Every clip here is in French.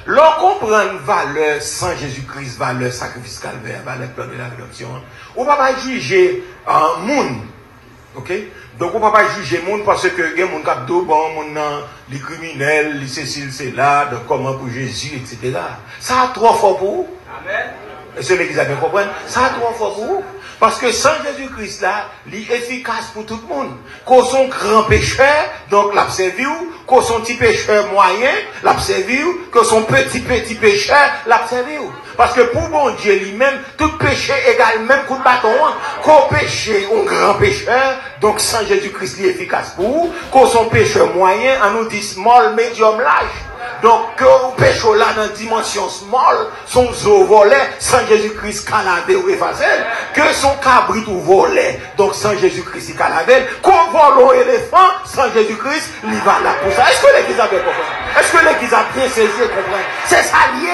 L'on comprend une valeur sans Jésus-Christ, valeur sacrifice calvaire, valeur plan de la rédemption. On ne va pas juger un monde. Ok? Donc on ne va pas juger le monde parce que il y a des gens qui ont bon, les criminels, les ceci, c'est là, donc comment pour Jésus, etc. Ça a trop fort pour vous. Amen. Et c'est l'église a bien compris. Ça a trop fort pour vous. Parce que sans Jésus-Christ là, il est efficace pour tout le monde. Qu'on son grand pécheur, donc l'a servi ou, qu'on son petit pécheur moyen, l'a servi ou, que son petit pécheur, l'a servi ou. Parce que pour mon Dieu lui-même, tout péché égale même coup de bâton. Qu'on péché, un grand pécheur, donc sans Jésus-Christ, il est efficace pour vous. Qu'on son pécheur moyen, on nous dit small, medium, large. Donc, que vous péchez là dans la dimension small, son zoo volé, sans Jésus-Christ calavé ou effacé, que son cabrit ou volé, donc sans Jésus-Christ il calavé, qu'on vole un éléphant, sans Jésus-Christ, il va là pour ça. Est-ce que l'église a bien compris? Est-ce que l'église a bien saisi et compris? C'est ça lié?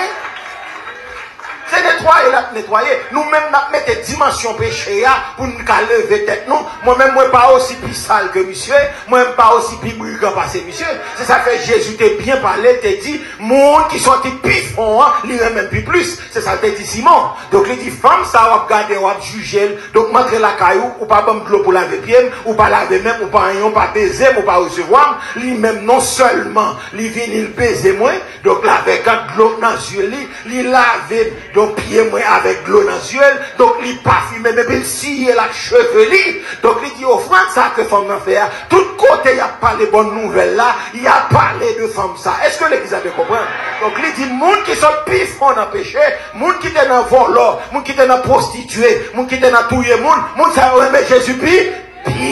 C'est nettoyer, là, nettoyer. Nous-mêmes, nous mettons des dimensions péché pour nous lever tête. Nous, moi-même, moi, pas aussi plus sale que monsieur. Moi-même, pas aussi plus brigand que monsieur. C'est ça que Jésus t'a bien parlé, t'a dit, monde qui sont plus fond, il même plus. C'est ça que t'a dit Simon. Donc, il dit, femme, ça va regarder, on va juger. Donc, montrer la caillou, ou pas bon de l'eau pour laver pied, ou pas laver même, ou pas rien, pas baiser, ou pas recevoir. Lui-même, non seulement, il vient, il baiser moins. Donc, là, avec de l'eau dans les yeux, il lave. Donc, pied moi avec de l'eau dans les yeux, donc il parfumé, mais il scie la chevelu. Donc il dit offrande ça que femme n'a fait. Tout côté, il n'y a pas les bonnes nouvelles là, il y a parlé de femme ça. Est-ce que l'église a bien compris? Donc il dit, monde qui sont pif en péché, monde qui est dans volant, monde qui est dans prostituée, monde qui est dans touiller, monde ça remet Jésus puis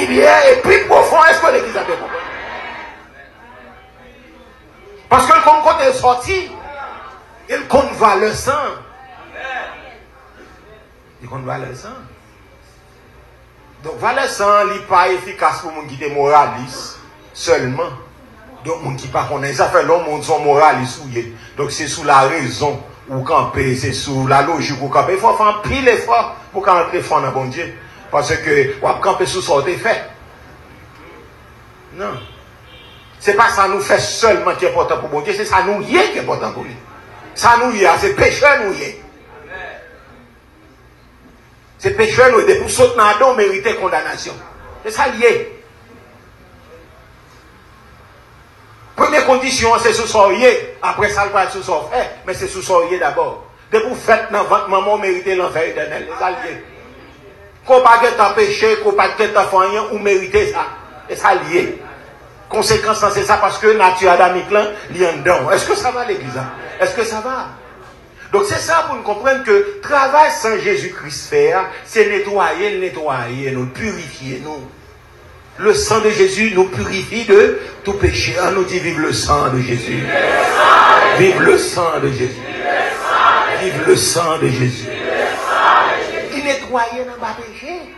bien et puis profond. Est-ce que l'église a bien compris? Parce que comme quand il est sorti, il compte valeur sang. Il compte valeur sang. Donc valeur sang n'est pas efficace pour les gens qui sont moralistes seulement. Donc les gens qui ne connaissent pas ça fait longtemps sont moralistes. Donc c'est sous la raison ou camper, c'est sous la logique ou camper. Il faut faire un pile effort pour camper fort dans bon Dieu. Parce que on va camper sous ce qui fait. Non. Ce n'est pas ça nous fait seulement qui est important pour bon Dieu, c'est ça nous y est qui est important pour lui. Ça nous y est, c'est pécheur nous y est. C'est pécheur nous y est. Pour sauter dans l'eau, mériter condamnation. C'est ça lié. Première condition, c'est sous soyez. Après ça, le va être sous son fait. Mais c'est sous soyez d'abord. De vous faites dans votre maman, méritez l'enfer éternel. C'est ça lié. Qu'on pas de péché, qu'on pas de fait rien, ou méritez ça. C'est ça lié. Conséquence, c'est ça parce que nature adamique là, il y a un don. Est-ce que ça va l'église? Est-ce que ça va? Donc c'est ça pour nous comprendre que travail sans Jésus-Christ faire, c'est nettoyer, nous purifier, nous. Le sang de Jésus nous purifie de tout péché. On nous dit vive le sang de Jésus. Vive le sang de Jésus. Vive le sang de Jésus. Il nettoie dans le péché.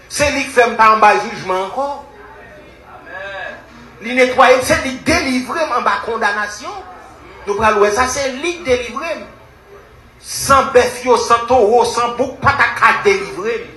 C'est lui qui fait pas en bas jugement encore. Il nettoie, c'est lui qui délivre en bas condamnation. Nous prenons ça, c'est lui qui délivre. Sans bœuf, sans taureau, sans bouc, pas ta délivrer.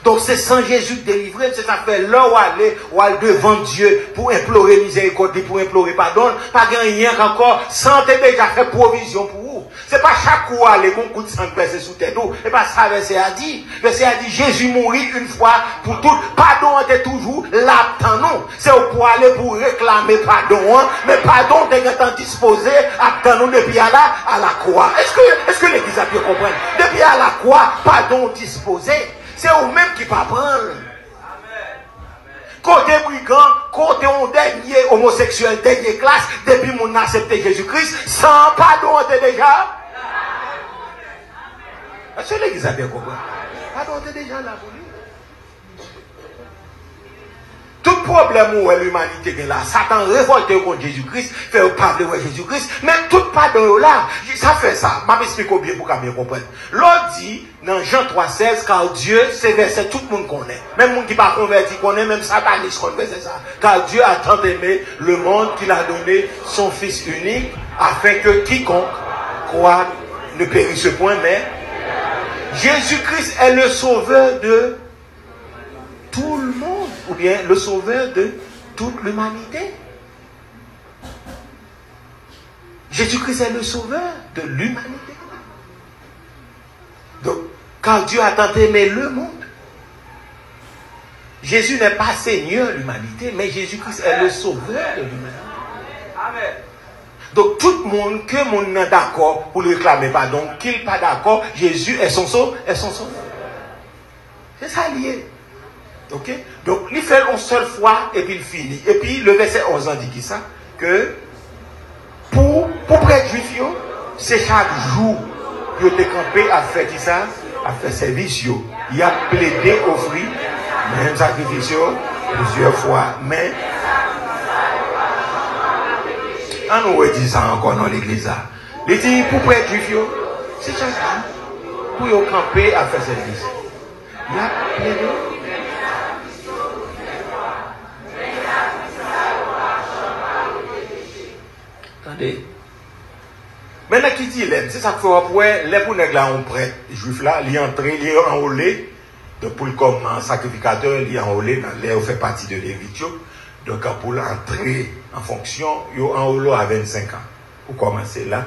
Donc c'est sans Jésus délivrer, c'est ça fait là où aller devant Dieu pour implorer miséricorde, pour implorer pardon, pas rien encore, sans déjà fait provision pour vous. C'est pas chaque coup aller mon coup de sang versé sous tête d'eau, et pas ça verset a dit. Verset a dit Jésus mourit une fois pour toutes, pardon est toujours là dans nous. C'est pour aller pour réclamer pardon, mais pardon est disposé à nous depuis à la croix. Est-ce que l'église a bien compris? Depuis à la croix, pardon disposé. C'est vous-même qui va prendre. Côté brigand, côté on dernier homosexuel, dernière classe, depuis mon accepté Jésus-Christ, sans pardon, t'es déjà. Est-ce que l'église a bien compris? Pardon, t'es déjà là pour lui. Tout problème où l'humanité est là, Satan révolte contre Jésus-Christ, fait parler de Jésus-Christ, mais tout pardon là, ça fait ça. Je m'explique bien pour qu'on bien comprenne. L'autre dit, dans Jean 3,16, car Dieu, c'est verset tout le monde connaît. Même le monde qui n'est pas converti connaît, même sataniste connaît, c'est ça. Car Dieu a tant aimé le monde qu'il a donné son Fils unique, afin que quiconque croit ne périsse point, mais Jésus-Christ est le sauveur de tout le monde, ou bien le sauveur de toute l'humanité. Jésus-Christ est le sauveur de l'humanité. Donc, quand Dieu a tant aimé le monde, Jésus n'est pas Seigneur de l'humanité, mais Jésus-Christ est le sauveur de l'humanité. Amen. Donc, tout le monde, que le monde est d'accord pour le réclamer pardon, qu'il n'est pas d'accord, Jésus est son sauveur. C'est ça lié. Ok? Donc, il fait une seule fois et puis il finit. Et puis, le verset 11 dit qui ça? Que pour prêtre juif, c'est chaque jour qu'il est campé à faire qui ça? À faire service. Il a plaidé, offrir, même sacrifice plusieurs fois. Mais, on nous dit ça encore dans l'église. Il dit pour prêtre juif, c'est chaque jour pour y camper à faire service. Il a plaidé. Attendez. Maintenant, qui dit l'aime? C'est ça qu'il faut pour les pour les là, on prête. Les juifs là, ils entrent, ils enrôlés. Donc, pour comme un sacrificateur, ils enrôlés dans l'air, fait partie de Lévitique. Donc, pour entrer en fonction, ils enrôlés à 25 ans. Pour commencer là.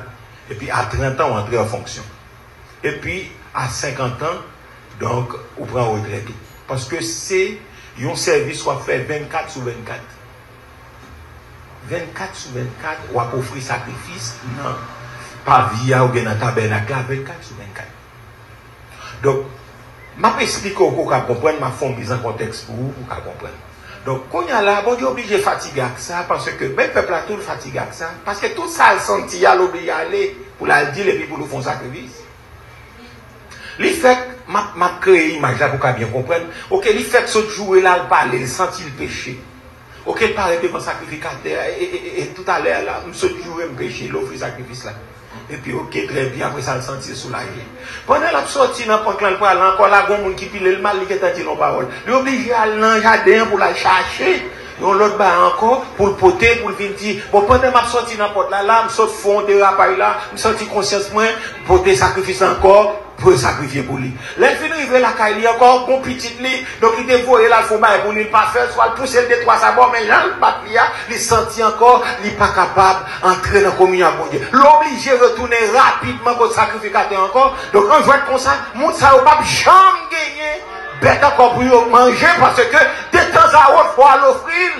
Et puis, à 30 ans, on entre en fonction. Et puis, à 50 ans, donc, on prend retraite. Parce que c'est un service soit fait 24 sur 24. 24 sur 24, ou à offrir sacrifice, non, pas via ou bien dans tabernacle, 24 sur 24. Donc, je vais expliquer pour vous comprendre, ma forme mise en contexte pour vous comprendre. Donc, quand il y a là, bon Dieu obligé de fatiguer avec ça, parce que même le peuple a tout fatigué avec ça, parce que tout ça, le senti, il a obligé d'aller pour la dire et puis pour nous faire sacrifice. Le fait que je créé l'image là pour bien comprendre, ok, le fait que ce jour là, il parle, il sentit le péché. Ok, il parle devant sacrificateur, et tout à l'heure là, je suis toujours un péché, l'offre sacrifice là. Et puis, ok, très bien, après ça, le sentir soulagé. Pendant la sortie dans le plan, encore là, il y a un monde qui pile le mal, qui est dans la parole. Il est obligé à aller dans le jardin pour la chercher. On l'autre bas encore, pour le poter, pour le venir dire, bon, pendant ma sortie dans le porte là, je sors fond de rapaille là, je sors conscience moins, poter sacrifice encore, pour sacrifier pour lui. L'infini arrive la caille, encore, bon petit lit, donc il dévoie là, il faut pour lui pas faire, soit le pousser de trois sabords, mais là, le battre, il sentit encore, il n'est pas capable d'entrer dans la communion à mon Dieu. L'obligé de retourner rapidement pour sacrificateur encore, donc on voit comme ça, mon ça va pas jamais gagner, bête encore pour manger, parce que de temps à autre, il faut l'offrir.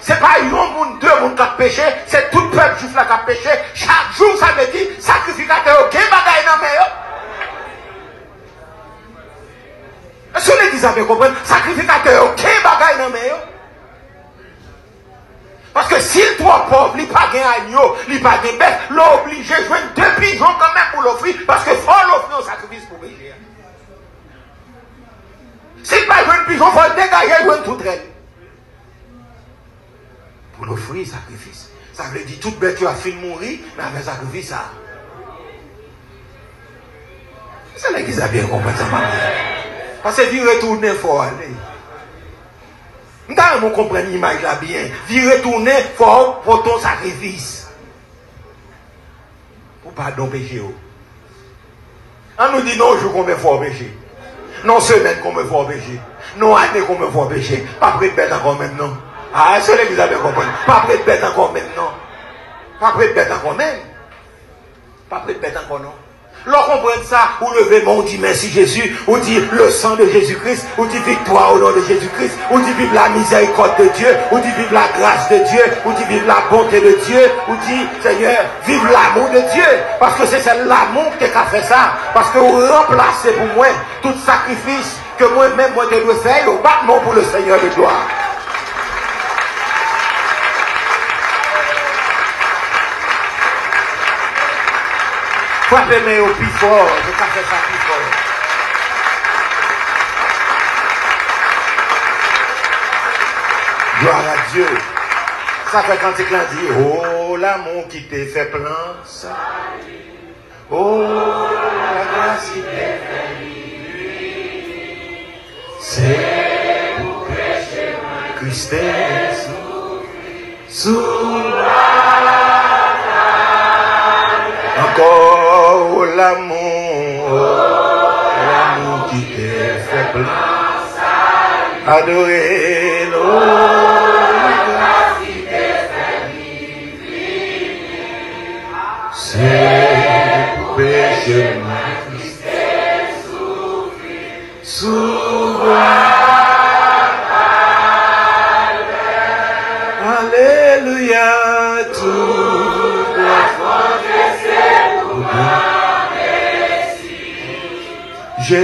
C'est pas un monde, deux mondes qui a péché, c'est tout le peuple juif là qui a péché. Chaque jour, ça veut dire, sacrificateur, ok, bagaille dans mes. Est-ce que l'église a bien compris? Sacrificateur, ok, bagaille dans mes. Parce que s'il est trop pauvre, il n'y a pas d'agneau, il n'y a pas de bête, l'obligé de jouer deux pigeons quand même pour l'offrir, parce qu'il faut l'offrir au sacrifice pour payer. S'il n'y a pas de pigeon, il faut le dégager, il faut tout traîner. Pour l'offrir, sacrifice. Ça veut dire toute bête qui a fini de mourir, mais avec sacrifice, ça. C'est l'église a bien compris ça. Parce que vous retournez, il faut aller. Nous comprenons l'image là bien. Vous retournez, il faut pour ton sacrifice. Pour pardon péché. On nous dit non, je combien faut péché. Non, semaine qu'on me fait péché. Non, année qu'on me fait péché. Pas près de bête encore même, non. Ah, c'est l'église a bien compris. Pas près de bête encore même, non. Pas près de bête encore même. Pas près de bête encore, non. Lorsqu'on comprend ça, ou levez mon, on dit merci Jésus, on dit le sang de Jésus-Christ, on dit victoire au nom de Jésus-Christ, on dit vive la miséricorde de Dieu, on dit vive la grâce de Dieu, on dit vive la bonté de Dieu, on dit Seigneur, vive l'amour de Dieu, parce que c'est l'amour qui a fait ça, parce que vous remplacez pour moi tout sacrifice que moi-même moi je dois faire au battement pour le Seigneur de gloire. Frappez-moi au plus fort, je ne pas faire ça plus fort. Gloire à Dieu. Ça fait quand il dit, oh l'amour qui t'est fait plein, ça. Oh la grâce qui t'est fait vivre. C'est pour pécher Christ est sous la. Encore l'amour qui t'est fait plein. Adorez l'eau, la grâce qui t'est fait vivre. C'est pour péché, moi, Christ est souffert. Alléluia, toute la force c'est pour moi. Jésus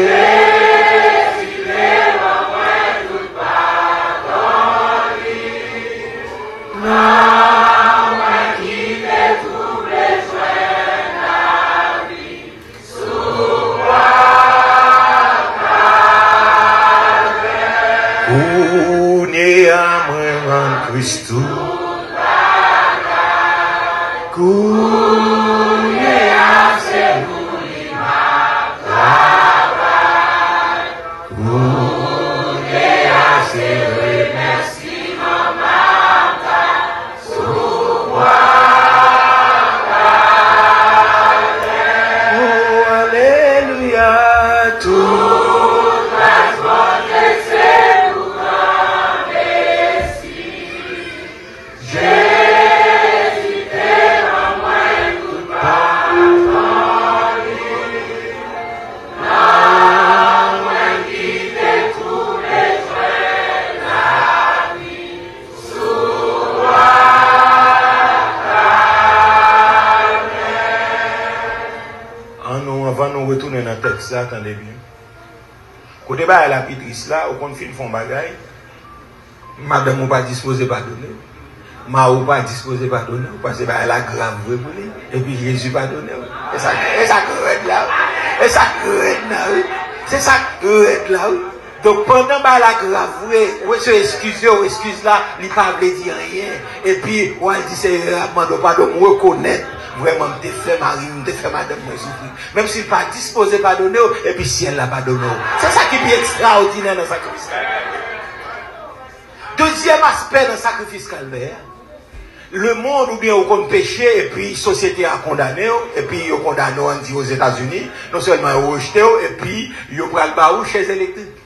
est l'envoi tout pardon. Non, moi qui t'ai tout besoin la vie. Sois Ou n'est à moi en Christ. Ça, attendez bien. Côté bas à la pétrice là, au compte fin font bagaille, madame ou pas disposé pas donner, ma ou pas disposé pas donner, parce que elle a grave pour lui, et puis Jésus pas donné. Et ça crête là, et ça crête là, c'est ça crête là. Donc pendant bah la grave, ouais, ce excuse là, il pas veut dire rien, et puis on dit c'est pas de reconnaître. Vraiment, je fait mari, je fait madame, moi souffrir. Même s'il n'est pas disposé à pardonner, et puis si elle n'a pas donné. C'est ça qui est extraordinaire dans le sacrifice calvaire. Deuxième aspect dans le sacrifice calvaire, le monde ou bien au compte péché, et puis la société a condamné, et puis ils ont condamné aux États-Unis, non seulement ils ont rejeté, et puis ils ont pris le barreau chez les électriques.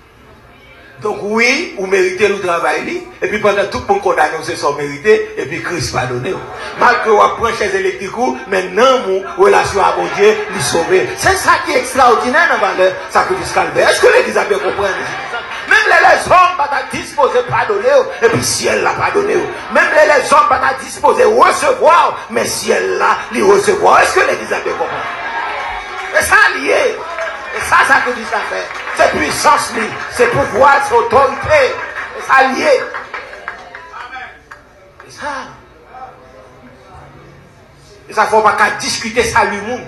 Donc oui, vous méritez le travail, et puis pendant tout le monde condamné, c'est ça mérité, et puis Christ pardonné. Malgré vous prenez chez électrique, maintenant, vous relation à mon Dieu, lui sauver. C'est ça qui est extraordinaire dans le sacrifice calvaire. Est-ce que l'Église a bien compris? Même les hommes pas disposés à pardonner, et puis si elle l'a pardonné. Même les hommes pas disposés à recevoir, mais si elle l'a, les recevoir. Est-ce que l'Église a bien compris? C'est ça lié. Et ça, sacrifice calvaire. C'est puissance, c'est pouvoir, c'est autorité. C'est ça lié. C'est ça. Et ça ne faut pas qu'à discuter ça lui-même.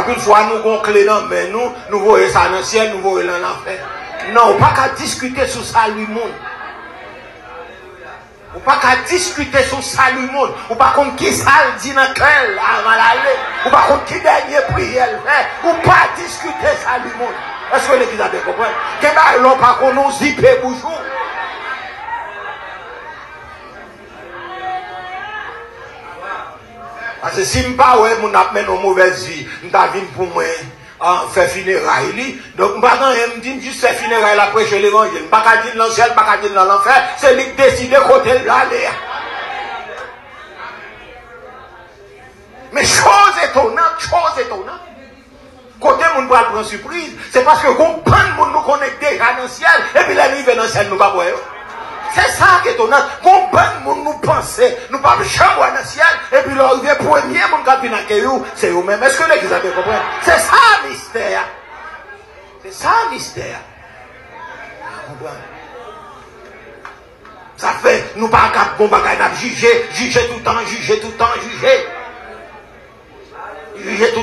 Une fois nous avons clé dans mais nous voyons ça dans le ciel, nous voyons dans l'enfer. Non, pas qu'à discuter sur ça lui-même. Ou pas qu'à discuter sur ça lui-même. Ou pas contre qui ça dit dans le cœur, ou pas contre qui dernier prière fait. Ou pas discuter ça lui-même. Est-ce que l'Église a bien compris? Que l'on pas qu'on nous zippe bonjour. Parce que si je ne pas ouais, mon appel une mauvaise vie, je vais pour moi faire funérailles. Donc, je ne vais pas juste faire funérailles après chez l'évangile. Je ne vais pas dire dans le ciel, je ne vais pas dire dans l'enfer. C'est lui qui décide de côté l'aller. Mais chose étonnante. Côté moun pral prendre surprise, c'est parce que qu'on prend moun nous connecte déjà dans le ciel, et puis la nuit vient dans le ciel, nous pas voir. C'est ça qui est étonnant. Qu'on prend moun nous penser, nous pas jamais dans le ciel, et puis l'arrivée premier moun qui vient accueillir, c'est eux-mêmes. Est-ce que l'Église a bien compris? C'est ça le mystère. C'est ça le mystère. Ça fait, nous pas cap bon bagay n'a juger tout le temps, juger tout le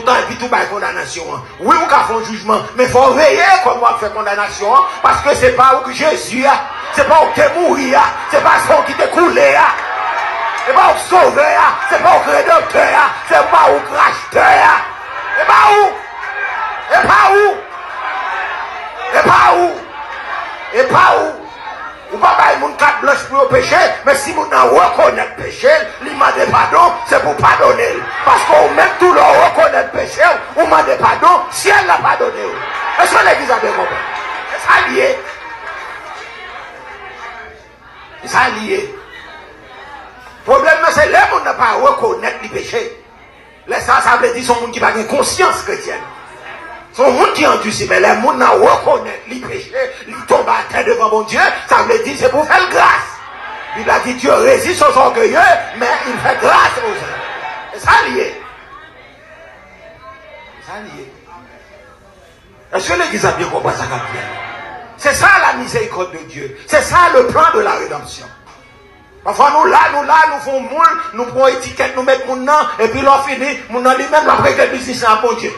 temps et puis tout par condamnation. Oui, on a fait un jugement, mais il faut veiller comment on fait condamnation, parce que c'est pas où que Jésus a, c'est pas où que mourir, c'est pas ce qui te coulé, c'est pas où sauver, c'est pas où rédempteur, c'est pas où racheteur, c'est pas où, et pas où, et pas où, et pas où. Ou pas bailler mon carte blanche pour le péché, mais si vous reconnaissez le péché, il m'a demandé pardon, c'est pour pardonner. Parce qu'on même tout le reconnaît le péché, on m'a demandé pardon, si elle l'a pardonné. Est-ce que l'Église a bien compris? C'est ça lié. C'est ça lié. Le problème, c'est que les gens n'ont pas reconnaître le péché. Ça veut dire son monde qui n'a pas de conscience chrétienne. Son monde qui endurci, mais les gens reconnaissent, les péchés, ils tombent à terre devant mon Dieu, ça veut dire c'est pour faire grâce. Il a dit Dieu résiste aux orgueilleux, mais il fait grâce aux hommes. C'est ça lié. C'est ça lié. Est-ce que l'Église a bien compris ça, Gabriel? C'est ça la miséricorde de Dieu. C'est ça le plan de la rédemption. Parfois nous faisons moule, nous prenons étiquette, nous mettons mon nom, et puis l'on finit, mon nom lui-même, après que nous c'est un bon Dieu.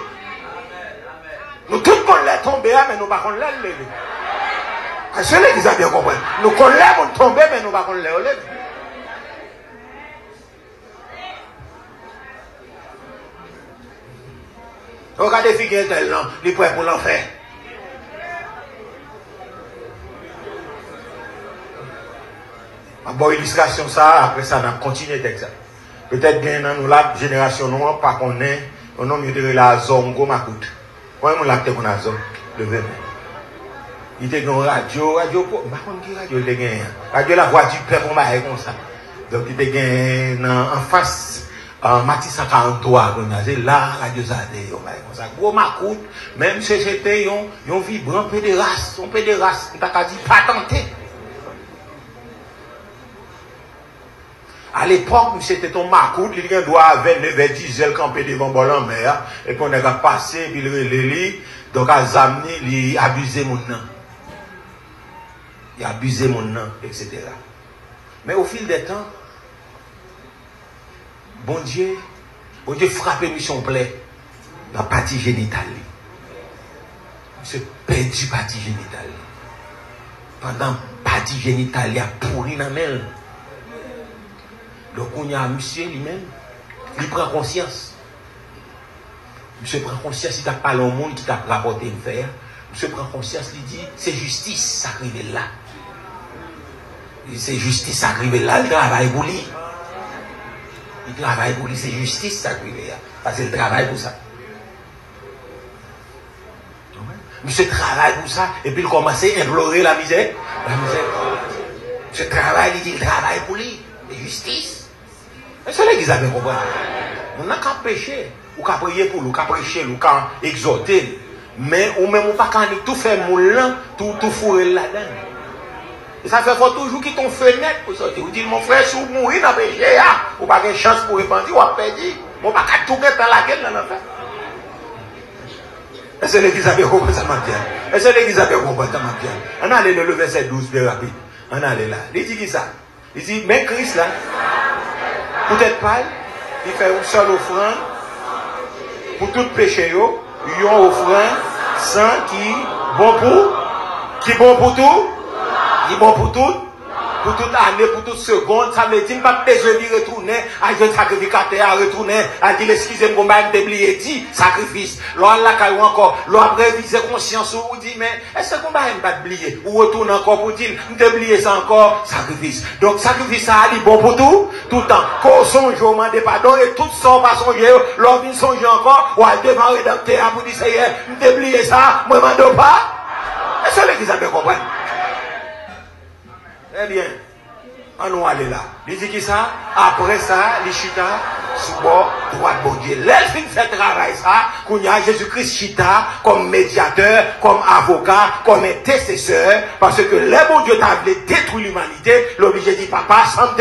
Nous tous qu'on l'est tombé, mais nous ne pouvons pas l'être levé. Est-ce que l'Église a bien compris? Nous connaissons tomber, mais nous ne pouvons pas l'être levé. Regardez les filles qui sont les prêts pour l'enfer. Bon, illustration ça, après ça, on a continué avec ça. Peut-être bien dans nous, la génération, nous, pas qu'on est, on a mieux de la zone, go macoute. Moi, on l'a peut-être qu'on a zone, le 20. Il était dans radio, par contre, qui radio il était gagné? Radio, la voix du peuple, on va comme ça. Donc, il était gagné en face. Matisse 143, c'est là, Radio Zadé, on va comme ça. Gros macoute, même si c'était un vibrant pédéraste, on t'a dit patenté. À l'époque, c'était ton macoute, il doit 29 10 elle campé devant bol en mer, et qu'on a passé, puis il donc à Zamni, il a abusé mon nom. Il a abusé mon nom, etc. Mais au fil des temps, bon Dieu frappe mission plaît dans la partie génitale. Monsieur perdu partie génitale. Pendant la partie génitale, il a pourri dans la main. Donc, on y a monsieur lui-même, il prend conscience. Monsieur prend conscience, il t'a parlé au monde qui t'a rapporté une fer. Monsieur prend conscience, il dit, c'est justice, ça arrive là. C'est justice, ça arrive là, il travaille pour lui. Il travaille pour lui, c'est justice, ça arrive là. Parce qu'il travaille pour ça. Monsieur travaille pour ça, et puis il commence à implorer la misère. La misère. Monsieur travaille, il travaille pour lui. C'est justice. C'est l'église a bien compris. On n'a qu'à pécher, ou qu'à prier pour nous, qu'à prêcher, ou qu'à exhorter. Mais ou même ou pas qu'à tout faire moulant, tout fourrer là-dedans. Et ça fait faut toujours qu'il ton fenêtre pour sortir. Vous dites, mon frère, si vous mourrez dans le péché, ou pas de chance pour répandre, ou à perdre. Mon pas qu'à tout mettre dans la gueule dans l'enfer. Est-ce que l'église a bien compris ça, ma pierre? Est-ce que l'église a bien compris ça, ma pierre? On a allé le verset 12, bien rapide. On a allé là. Il dit qui ça? Il dit, mais Christ là, peut-être pas, il fait une seule offrande pour tout péché, une offrande sans qui bon pour tout, qui bon pour tout, pour toute année, pour toute seconde, ça veut dire pas besoin de retourner à un sacrificateur, à retourner à dire excusez-moi, je vais oublier dit sacrifice. Là là encore, là après réviser conscience ou dit mais est-ce qu'on va pas oublier ou retourner encore pour dire je oublier ça encore sacrifice. Donc sacrifice ça est bon pour tout le temps. Quand songe au demander pardon et tout ça pas songer, l'on vient songer encore ou à devant rédempteur pour dire Seigneur, je oublier ça, moi m'en pas. Est-ce que l'église a bien compris? Eh bien, on va aller là. Il dit qui ça? Après ça, les chita, sous bord, droit de bon Dieu. L'elfine fait travail ça, qu'on y a Jésus-Christ chita, comme médiateur, comme avocat, comme intercesseur, parce que le bon Dieu t'a voulu détruire l'humanité, l'obligé dit papa, sans me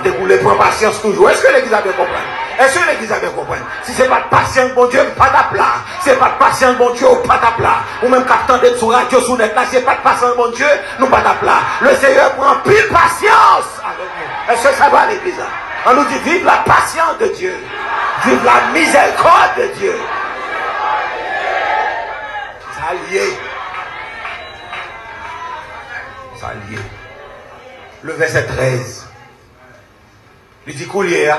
découle, prends patience toujours. Est-ce que l'église a bien compris? Est-ce que l'église a bien compris? Si c'est pas de patience, bon Dieu, pas d'aplat. Si c'est pas de patience, bon Dieu, pas d'aplat. Ou même quand t'entendez sur radio, sur net, là, si c'est pas de patience, bon Dieu, nous pas d'aplat. Le Seigneur prend pile patience avec nous. Est-ce que ça va l'église? On nous dit vive la patience de Dieu. Vive la miséricorde de Dieu. Ça lié. Ça lié. Le verset 13. Il dit coulier.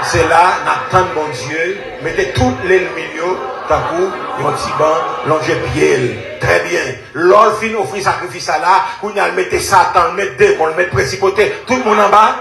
C'est là, n'attend bon Dieu, mettez toutes les milieux d'un coup, un petit banc, longer pied. Très bien. L'or fin offrir sacrifice à là, qu'on a le mettre Satan, le mettre démon, le mettre principauté, tout le monde en bas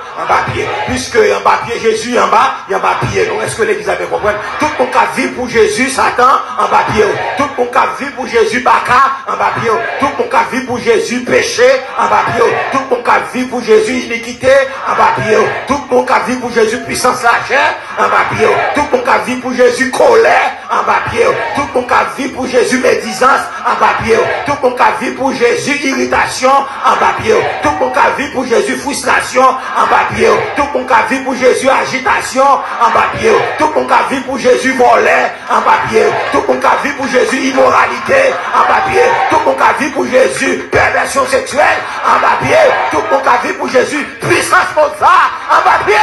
pied. Puisque en bas pied, Jésus en bas pied. Est-ce que l'église a bien compris? Tout le monde qui a vu pour Jésus, Satan, en bas pied. Tout le monde qui a vu pour Jésus, Baka, en bas pied. Tout le monde qui a vu pour Jésus, péché, en bas pied. Tout le monde qui a vu pour Jésus, iniquité, en bas pied. Tout le monde qui a vu pour Jésus, puissance la chair, en bas pied. Tout le monde qui a vu pour Jésus, colère, en bas pied. Tout le monde qui a vu pour Jésus, médisance, en bas pied. Tout le monde qui a vu pour Jésus, irritation, en bas pied. Tout le monde qui a vu pour Jésus, frustration, en bas pied. Tout le monde qui a vu pour Jésus, agitation, en bas pied. Tout le monde qui a vu pour Jésus, voler, en bas pied. Tout le monde qui a vu pour Jésus, immoralité, en bas pied. Tout le monde qui a vu pour Jésus, perversion sexuelle, en bas pied. Tout le monde qui a vu pour Jésus, puissance pour ça, en bas pied.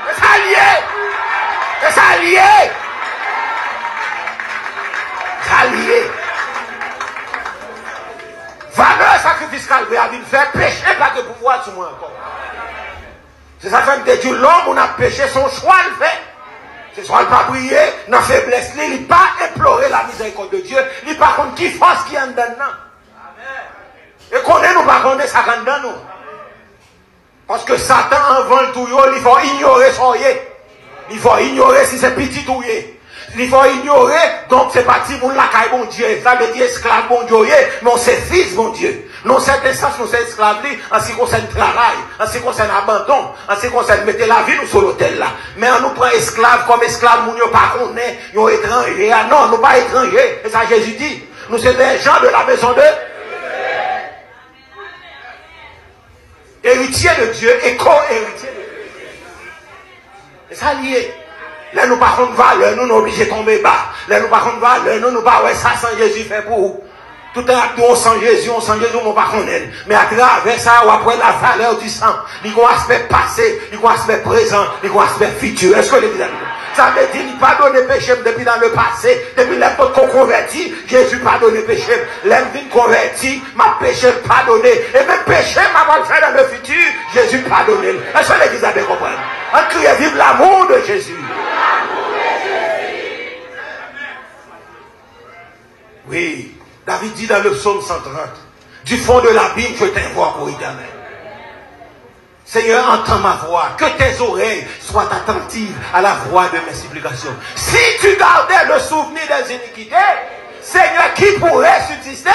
C'est ça lié. C'est ça lié. Ça lié. Valeur sacrifice calvaire a dit faire pécher pas de pouvoir sur moi encore. C'est ça fait que l'homme on a péché son choix le fait. C'est soit il pas prier, dans faiblesse, il n'a pas imploré la miséricorde de Dieu, il pas contre qui force qui est en dedans. Et qu'on est nous pas connaître ça en dedans nous. Parce que Satan en vend tout, il faut ignorer son yé. Il faut ignorer si c'est petit tout yé. Il faut ignorer, donc c'est parti pour la caille bon Dieu. Ça veut dire esclave bon Dieu, mais c'est fils bon Dieu. Non, certains sens, nous sommes esclaves en ce qui concerne le travail, en ce qui concerne l'abandon, en ce qui concerne mettre la vie nous sur l'hôtel là. Mais on nous prend esclave comme esclave, nous ne pas connaît, nous sommes étrangers. Ah non, nous pas étrangers. Et ça Jésus dit, nous sommes des gens de la maison de héritiers de Dieu et co-héritiers de Dieu. Et ça lié. Là, nous par contre valeur, nous sommes obligés de tomber bas. Là, nous par contre valeur, nous pas ouais, ça sans Jésus fait pour vous. Tout un acte, on sent Jésus, on pas connaître. Mais à travers ça, on après la valeur du sang, il y a un aspect passé, il y a un aspect présent, il y a un aspect futur. Est-ce que les amis? Ça veut dire qu'il n'a pas donné péché depuis dans le passé, depuis l'époque qu'on convertit, Jésus n'a pas donné péché. L'envie converti, ma péché pardonné. Et même péché m'a pas fait dans le futur, Jésus pardonné. Est-ce que l'église a bien compris? On crie vive l'amour de Jésus. Oui. David dit dans le psaume 130, du fond de l'abîme, je t'invoque, ô Éternel. Seigneur, entends ma voix, que tes oreilles soient attentives à la voix de mes supplications. Si tu gardais le souvenir des iniquités, Seigneur, qui pourrait subsister?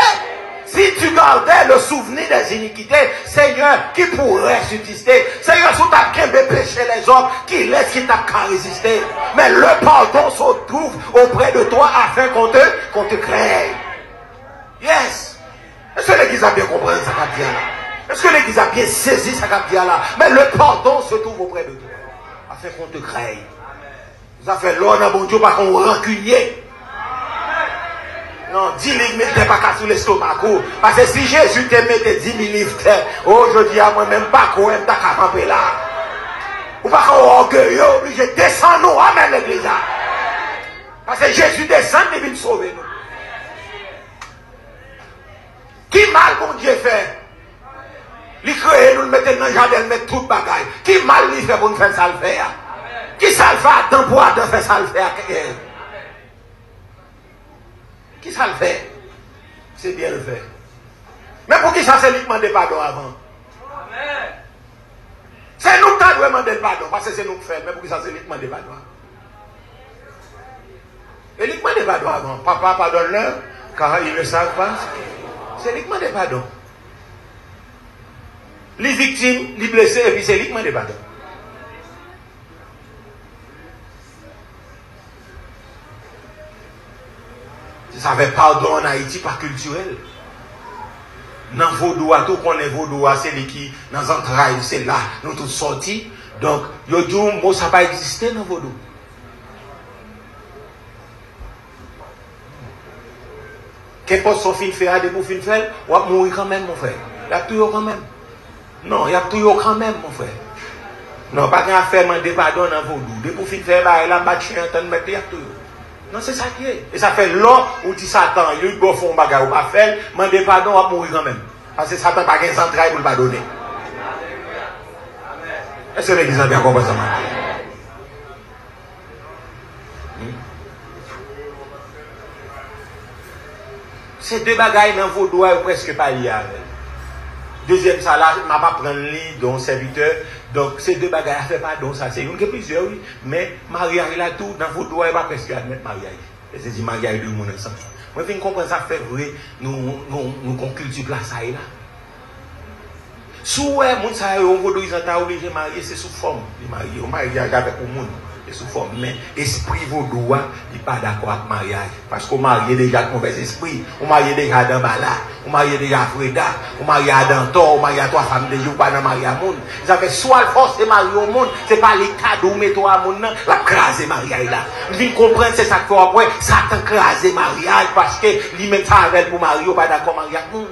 Si tu gardais le souvenir des iniquités, Seigneur, qui pourrait subsister? Seigneur, sous ta qu'un péché les hommes, qui laisse qui t'a qu'à résister? Mais le pardon se trouve auprès de toi afin qu'on te crée. Yes. Est-ce que l'église a bien compris ça qu'a dit là? Est-ce que l'église a bien saisi ça qu'a dit là? Mais le pardon se trouve auprès de toi. Afin qu'on te crée. Vous avez fait l'ordre à bon Dieu par qu'on rancunier. Non, 10 livres mettez pas qu'à sous l'estomac. Parce que si Jésus te mettait 10 000 livres, aujourd'hui à moi-même pas qu'on aime ta camper là. Ou pas qu'on orgueilleux, obligé de descendre nous, amen l'église là. Parce que Jésus descend, il vient sauver nous. Qui mal bon Dieu fait? Il crée, nous le mettons dans le jardin, nous mettons tout le bagaille. Qui mal il fait pour nous faire ça le faire? Qui ça le fait Adam pour Adam faire ça le faire? Qui ça le fait? C'est bien le faire. Mais pour qui ça c'est lui qui demande pardon avant? C'est nous qui devons demander pardon, parce que c'est nous qui faisons. Mais pour qui ça c'est lui qui demande pardon? Et lui qui demande pardon avant. Papa pardonne-leur, car ils ne savent pas. C'est lui qui demande pardon. Les victimes, les blessés, et puis c'est lui qui demande pardon. Ça fait pardon en Haïti, pas culturel. Dans Vaudou, tout qu'on est Vaudou, c'est lui qui, dans les entrailles, c'est là, nous tous sortis. Donc, yo dit, moi, ça n'a pas existé dans Vaudou. Qu'importe son fin fait, des pour fin faire, on va mourir quand même, mon frère. Il y a tout quand même. Non, il y a tout quand même, mon frère. Non, pas qu'à faire demander pardon dans Vaudou. Des pour fin faire, là, il a battu un temps de mettre tout. Non, c'est ça qui est. Et ça fait l'or où dit Satan, il y a un fond bagarre ou pas faire, demander pardon, on va mourir quand même. Parce que Satan n'a pas qu'un entrailles pour le pardonner. Est-ce que l'église a bien compris ça maintenant? C'est deux bagailles dans vos doigts presque pas liés avec. Deuxième, ça là, je ne vais pas prendre lit dans serviteur. Donc, ces deux bagailles, ne fait pas donc ça. C'est une que plusieurs, oui. Mais mariage là, tout, dans vos doigts, il va presque admettre mariage. Et c'est dit mariage de monde ensemble. Moi, je viens comprendre ça, fait vrai, nous culture place ça là. Sous ouais, moun ça, on va ils sont obligés de marier, c'est sous forme. Ils marient, on marie avec le monde. C'est sous forme. Mais esprit vaudois, il n'est pas d'accord avec le mariage. Parce qu'on marie déjà avec mauvais esprit. On marie déjà dans Bala. On marie déjà à Freda. On marie à Dantor. On marie à trois femmes de jour, pas dans mariage à monde. Ils avaient soit le force de marier au monde. Ce n'est pas les cadeaux, mettons à monde, la crase mariage là. Nous venons comprendre, c'est ça qu'il faut après. Satan crase mariage parce que lui-même ça avec pour marier, pas d'accord mariage à monde.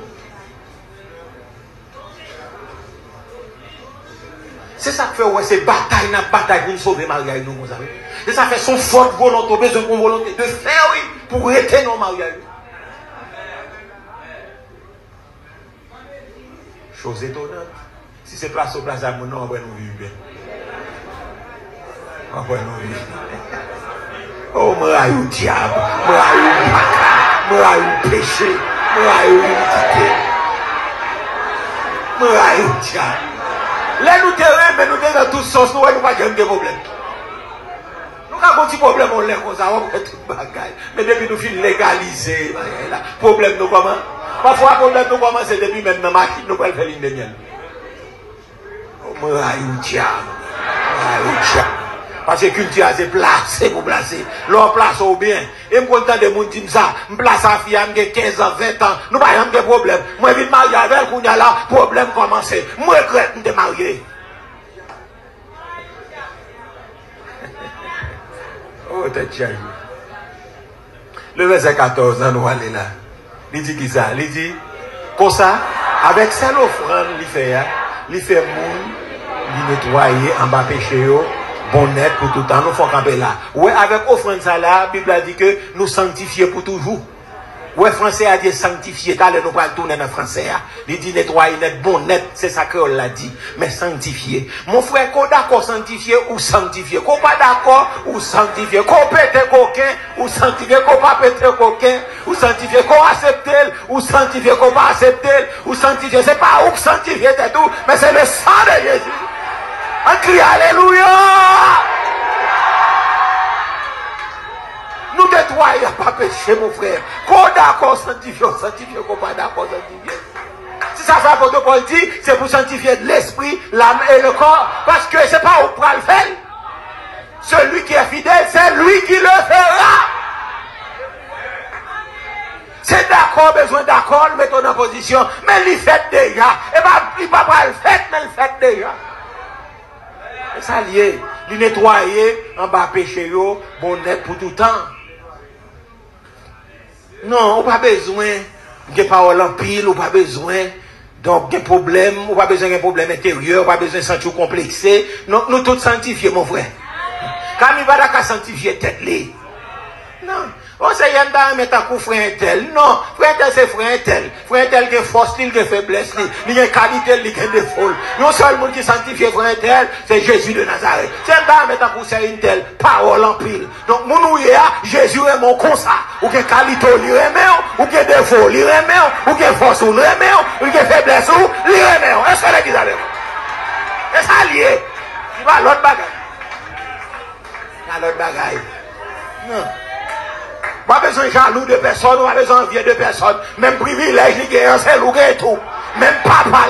C'est ça que fait, ouais, c'est bataille pour nous sauver mariage, nous, vous savez. C'est ça fait son forte volonté, besoin de volonté de faire, oui, pour arrêter nos mariages. Chose étonnante. Si c'est place au place à mon nom, on va nous vivre bien. On va nous vivre. Oh, moi, au diable, moi, au pacca, moi, au péché, moi, au iniquité. Moi, au diable. Là, nous terrains, mais nous sommes dans tous sens, nous n'avons pas de problème. Nous avons un petit problème, on l'a comme ça, on fait tout le bagage. Mais depuis nous finissons légaliser, problème nous comment? Parfois, problème nous comment, c'est depuis maintenant, nous pouvons faire l'une de mienne. Oh, moi, diable. Parce que culture, c'est placé pour placer. L'on place au bien. Et je suis content de mon dire ça. Je place à fille, j'ai 15 ans, 20 ans. Nous n'avons pas de problème. Moi, je vais marier avec elle, quand là, problème commencé. Moi, je regrette de marier. Oh, t'es chien. Le verset 14, nous allons là. Il dit qui ça? Il dit, comme ça, avec ça, l'offrande, il fait moun, il nettoyer en bas péché. Bon net pour tout le temps, nous faut camper là. Ouais, avec offrande ça là, la Bible a dit que nous sanctifier pour toujours. Ouais, français a dit sanctifier, quand nous allons tourner dans français. Il dit nettoyer net, bon net, c'est ça que on l'a dit. Mais sanctifier. Mon frère, qu'on d'accord sanctifier ou sanctifier. Qu'on pas d'accord ou sanctifier. Qu'on pète coquin ou sanctifier. Qu'on pas pète coquin ou sanctifier. Qu'on accepte ou sanctifier. Qu'on pas accepter ou sanctifier. C'est pas ou sanctifier, c'est tout, mais c'est le sang de Jésus. On crie Alléluia. Nous nettoyons pas péché, mon frère. Qu'on d'accord sanctifier, qu'on pas d'accord sanctifier. Si ça fait apôtre Paul dit, c'est pour sanctifier l'esprit, l'âme et le corps. Parce que c'est pas au pral faire. Celui qui est fidèle, c'est lui qui le fera. C'est d'accord, besoin d'accord, mettons en position. Mais il fait déjà. Et pas, il va pas le faire, mais il fait déjà. C'est ça lié. Il nettoyer en bas péché, bon net pour tout le temps. Non, on n'a pas besoin de paroles en pile, on n'a pas besoin de problème, on n'a pas besoin d'un problème intérieur, on n'a pas besoin de sentir complexé. Non, nous tous sanctifiés, mon frère. Quand il va d'accord sanctifier tête li. Non. On sait qu'il y a un mettre un coup frère tel. Non, frère tel c'est frère tel. Frère tel qui est force, qui est faiblesse, qui a qualité, qui est défaut. Non seul monde qui sanctifie frère tel, c'est Jésus de Nazareth. C'est un mettre un coup c'est une telle parole en pile. Donc, mon ouïe, Jésus est mon comme ça. Ou qui qualité, il remet, ou qui défaut, il remet, ou qui force, il remet, ou qui faiblesse, il remet. Est-ce que l'église a l'air? C'est ça lié. Il va à l'autre bagaille. Il y a l'autre bagaille. Non. Pas besoin de jaloux de personne, pas besoin d'envier de personne. Même privilège, c'est loup et tout. Même papa,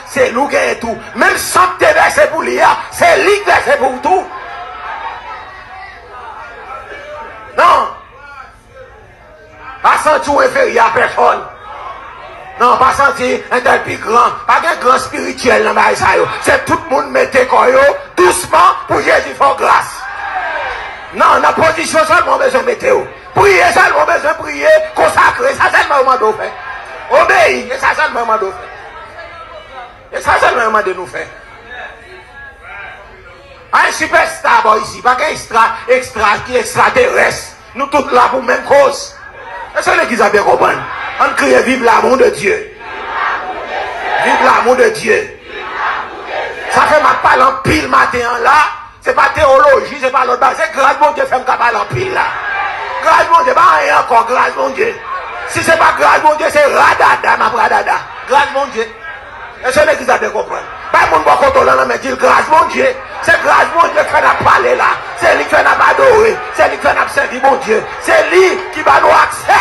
c'est loup et tout. Même santé versé pour lui, c'est lui versé pour tout. Non. Pas sentir inférieur à personne. Non, pas sentir un tel plus grand. Pas un grand spirituel dans la ça. C'est tout le monde mettez quoi doucement pour Jésus faire grâce. Non, la position seulement besoin de mettre. Prier seulement besoin de prier, consacrer, ça seulement moment de faire. Obéir, et ça seulement moment de faire. Et ça seulement moment de nous faire. Un superstar ici, pas qu'un qui extraterrestre. Nous tous là pour même cause. Et c'est l'église a bien compris. On crie vive l'amour de Dieu. Vive l'amour de Dieu. Ça fait ma parole en pile matin là. C'est pas théologie, c'est pas l'autre base. C'est grâce mon Dieu fait me parler en pile là. Grâce mon Dieu, pas rien encore, grâce mon Dieu. Si ce n'est pas grâce, mon Dieu, c'est radada, ma radada. Grâce, mon Dieu. Est-ce que l'église a de comprendre? Pas mon bon contrôle, mais dit grâce, mon Dieu. C'est grâce, mon Dieu, qu'on a parlé là. C'est lui qui a adoré. C'est lui qui a servi, mon Dieu. C'est lui qui va nous accès.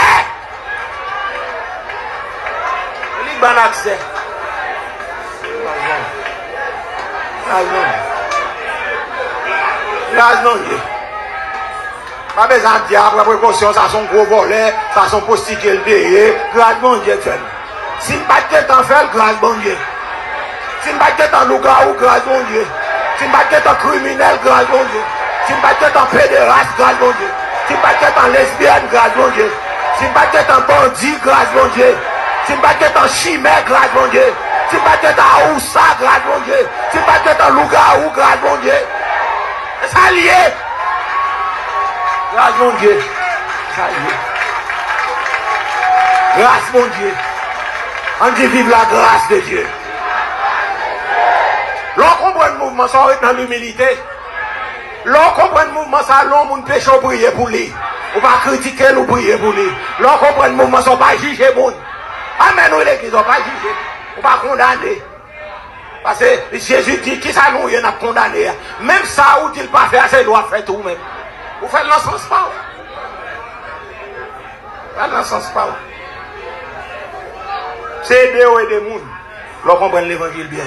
Lui qui va nous accès. Grâce, mon Dieu. Pas besoin de dire, après précaution, ça son gros volet, ça son prostitué le payé. Grâce, mon Dieu, fait. Si je ne pas de temps faire, grâce, mon Dieu. Si je ne pas de temps loup-garou, grâce, mon Dieu. Si je ne pas de temps criminel, grâce, mon Dieu. Si je ne pas de temps pédéraste, grâce, mon Dieu. Si je ne pas de temps lesbienne, grâce, mon Dieu. Si je ne pas de temps bandit, grâce, mon Dieu. Si je ne pas de temps chimère, grâce, mon Dieu. Si je ne pas de temps aoussa, grâce, mon Dieu. Si je ne pas de temps loup-garou, grâce, mon Dieu. Ça lié. Grâce, mon Dieu. Ça lié. Grâce, mon Dieu. On dit vive la grâce de Dieu. L'on comprend le mouvement, ça va être dans l'humilité. L'on comprend le mouvement, ça l'on moun péché ou prier pour lui. Ou pas critiquer ou prier pour lui. L'on comprend le mouvement, ça va pas juger moun. Amen, ou l'église, on va pas juger. Ou pas condamner. Parce que Jésus dit, qui ça nous, il y en a condamné. Même ça, ou il pas faire, c'est doit faire tout même. Vous faites dans le sens pas. Faites dans le sens pas. C'est aider et des gens. L'on comprend l'évangile bien.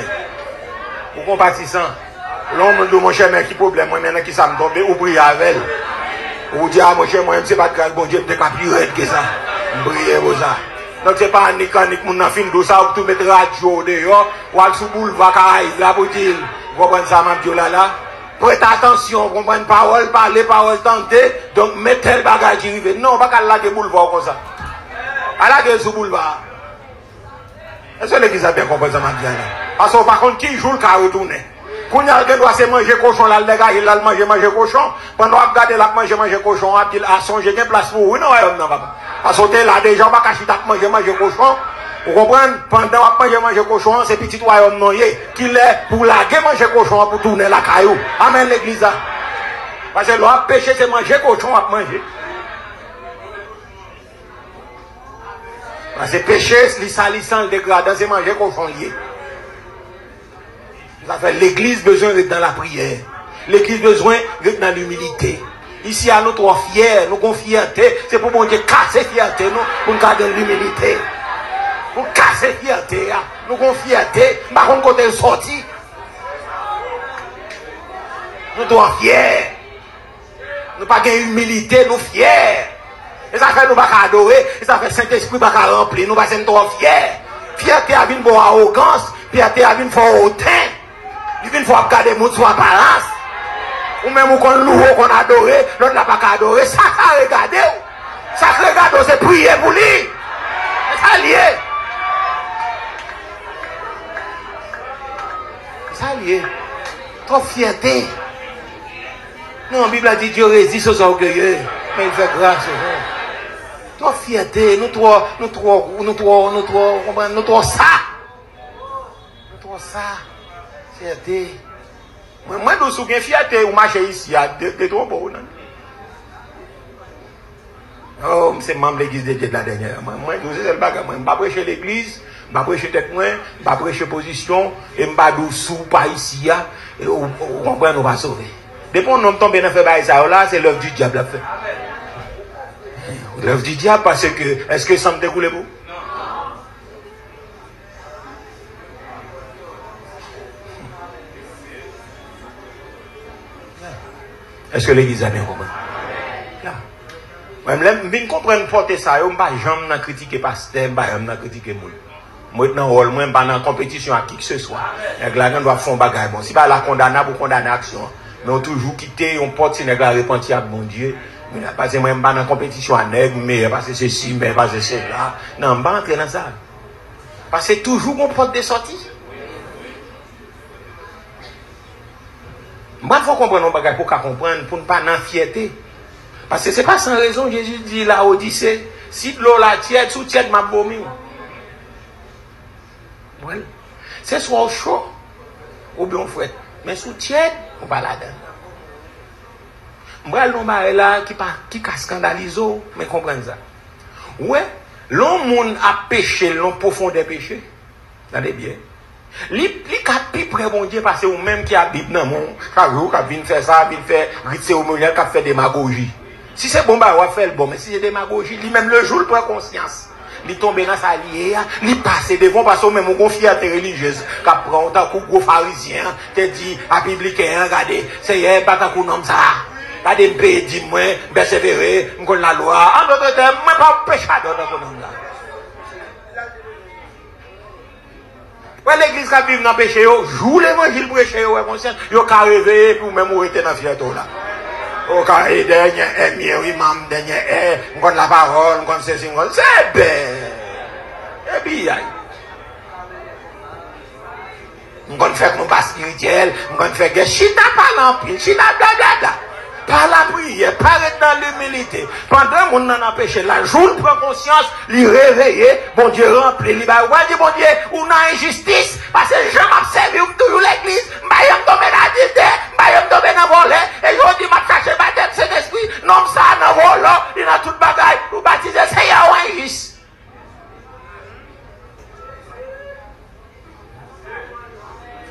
Ou compatissant. L'on me dit, mon cher, mais qui problème, moi, maintenant qui ça me tombe, ou prier avec elle. Ou dire, mon cher, moi, c'est pas de grâce, bon Dieu, peut-être pas plus raide que ça. Prier pour ça. Donc, c'est pas un mécanique, mon enfant, tout ça, ou tout mettre radio dehors, ou aller sous boulevard, Caraïbes, là, pour dire, vous comprenez ça, ma Dieu, là. Prêtez attention, vous comprenez, parole, parler, parole, tenter, donc, mettez tel bagage qui arrive. Non, pas qu'à la boulevard comme ça. À la sous boulevard. Est-ce que l'église a bien compris ça, ma Dieu? Parce que par contre, qui joue le cas retourner? Quand il y a quelqu'un qui doit manger cochon, là, le gars, il a manger cochon. Pendant qu'on regarde la manger cochon, il a songé qu'il y a place pour vous. Non, non, papa. Parce que là, des gens, pas cacher manger cochon. Vous comprenez? Pendant qu'on manger cochon, c'est petit royaume noyé. Qu'il est pour laguer manger cochon, pour tourner la caillou. Amen, l'église. Parce que l'on péché, c'est manger cochon à manger. Parce que péché, les salissants, le dégradant, c'est manger cochon lié. Ça fait l'église besoin d'être dans la prière. L'église besoin d'être dans l'humilité. Ici, à nous trois fiers, nous avons fierté. C'est pour bon Dieu casser fierté, nous, pour nous garder l'humilité. Pour casser fierté, nous avons fierté. Par contre, quand elle est sortie, nous trois fiers. Nous pas de humilité, nous fiers. Et ça fait nous pas adorer, et ça fait Saint-Esprit pas remplir, nous pas être trop fiers. Fierté a une pour arrogance, fierté a une pour hautain. Il vient pour regarder les gens sur apparence. Ou même qu'on loue, qu'on adore, l'autre n'a pas qu'à adorer. Ça qu'à regarder. Ça qu'à regarder, c'est prier pour lui. C'est ça lié. C'est ça lié. Trop fierté. Non, la Bible a dit Dieu résiste aux orgueilleux, mais il fait grâce aux gens. Trop fierté, nous trop ça. Nous trop ça. Fierté. Moi, je me souviens fierté ou marcher ici, à deux trop beau. Oh, c'est membre de l'église de Dieu de la dernière. Moi, je sais le bagage. Je ne vais pas prêcher l'église, je ne vais pas prêcher tête, je ne vais pas prêcher position, et je ne vais pas sous pas ici, et on comprend, on va sauver. Depuis qu'on nous tombe dans le ça là, c'est l'œuvre du diable à faire. L'œuvre du diable parce que, est-ce que ça me découle pour? Est-ce que l'église a bien compris? Même je comprends porter ça, je ne vais pas jamais critiquer pasteur, je ne vais pas jamais critiquer moun. Moi, dans rôle, moi, pas dans compétition à qui que ce soit. Les gens doivent faire un bagage. Bon, si pas la condamner pour condamner l'action, mais on toujours quitter, on porte si les gars repentir à mon Dieu. Mais parce que moi, je ne suis pas dans compétition à nègre, mais parce que c'est ceci, mais parce que c'est là. Non, je ne vais pas entrer dans ça. Parce que toujours on porte des sorties. Moi, il faut comprendre un bagage pour comprendre, pour ne pas en fierté. Parce que ce n'est pas sans raison, Jésus dit là, Odyssée, si de l'eau la tiède, sous tiède m'a vomi. Voilà. C'est soit au chaud, ou bien au fouet. Mais sous tiède, on va là-dedans. Moi, l'homme là qui scandalise, mais comprendre ça. Ouais, L'homme a péché, l'homme profond des péchés. Regardez bien. Li plus près bon Dieu parce que ou même qui habite dans mon carreau qui vient faire ça, vient faire rite cérémonial, qui fait démagogie. Si c'est bon bah on va faire le bon, mais si c'est démagogie, lui même le jour il prend conscience. Il tombe dans sa liée, il passe devant parce que même on fierté religieuse qui prend tant que gros pharisien, te dit à biblicain, regardez, c'est pas tant qu'on nomme ça. Regardez me payer dit moi, persévérer, me connaît la loi. En d'autres termes, moi pas péchador dans qu'on nomme là. Ouais, l'église qui vit dans le péché, joue l'évangile prêché, ouais, conscient, yo ka rêver pour même ou rester dans fierté là. Au cas dernier imam dernier on connaît la parole, on connaît c'est bien. Et puis on connaît faire nos pas spirituel, on connaît faire que chita parlant pile, chita blablabla. Par la prière, paraître dans l'humilité. Pendant qu'on en a péché, la jour prend conscience, lui réveiller, bon Dieu remplit, lui va dire, bon Dieu, ou n'a injustice, parce que je m'observe toujours l'église, je tomber dans la dité, je tomber dans le volet, et je dis, je cherche ma tête, cet esprit, non, ça, dans le volet, il a tout bagaille, pour baptiser, c'est un injuste.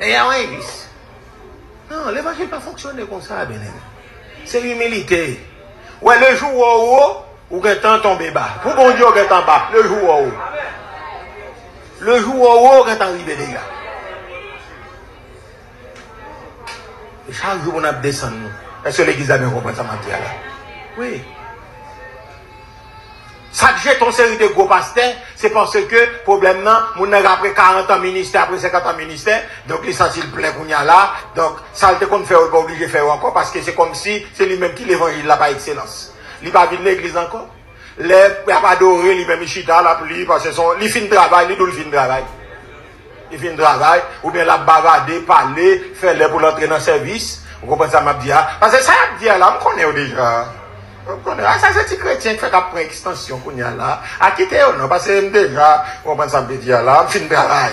C'est un injuste. Non, l'évangile n'a pas fonctionné comme ça, bien aimé. C'est l'humilité. Ouais, le jour où haut, ou que temps tombe bas. Pour bon Dieu, que temps bas. Le jour où haut. Le jour où haut, que temps arrivé, les gars. Et chaque jour, on a descendu. Est-ce que l'église a bien compris ça, matière là? Oui. Ça que j'ai ton série de gros pasteurs, c'est parce que, problème non, mon après 40 ans ministère, après 50 ans ministère, donc les sensibles il plaît qu'on y a là, donc ça le qu'on fait, on pas obligé de faire encore, parce que c'est comme si c'est lui-même qui l'évangile là par excellence. Il pas vide l'église encore. Il n'a pas adoré, lui-même il chita la pluie, parce que il fin de travail, il doit le fin de travail. Il fin de travail, ou bien la bavader, parler, faire le pour l'entrer dans le service. Vous comprenez ça, m'a dit, parce que ça m'a dit là, on connaît déjà. Ça c'est un chrétien qui fait après extension qu'on y a là. À quitter ou non, parce que déjà, on prend ça me dire là, on fait un travail.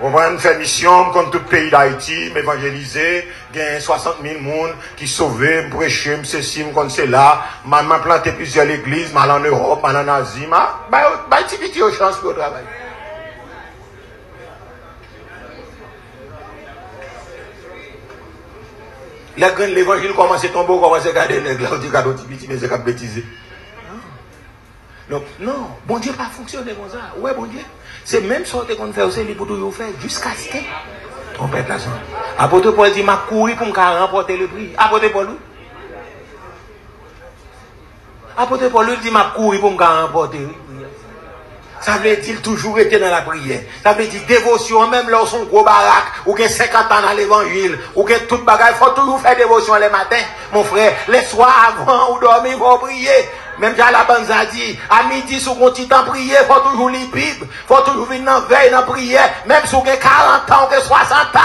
On va faire mission contre tout le pays d'Haïti, m'évangéliser, il y a 60 000 personnes qui sauvent, prêcher, ceci, comme c'est là, m'a planté plusieurs églises, mal en Europe, mal en Asie, bah, tu as chance pour le travail. L'évangile commence à tomber, commence à garder l'église, on dit qu'à d'autres petits, mais c'est qu'à bêtiser. Donc, non, bon Dieu pas fonctionner comme ça. Ouais, bon Dieu. C'est même sorte qu'on fait aussi, pour toujours faire, jusqu'à ce que. Trompette la chance. Apôtre Paul dit, m'a couru pour me remporter le prix. Apôtre Paul, oui. Apôtre Paul lui dit, m'a couru pour me remporter le prix. Ça veut dire toujours été dans la prière. Ça veut dire dévotion, même lorsqu'on gros baraque, ou que 50 ans dans l'évangile, ou que tout bagaille, il faut toujours faire dévotion les matins. Mon frère, les soirs avant ou dormir, il faut prier. Même j'ai la bande a dit, à midi, si on petit temps prier, il faut toujours lire la Bible. Il faut toujours venir dans la veille, dans la prière. Même si on a 40 ans, ou 60 ans.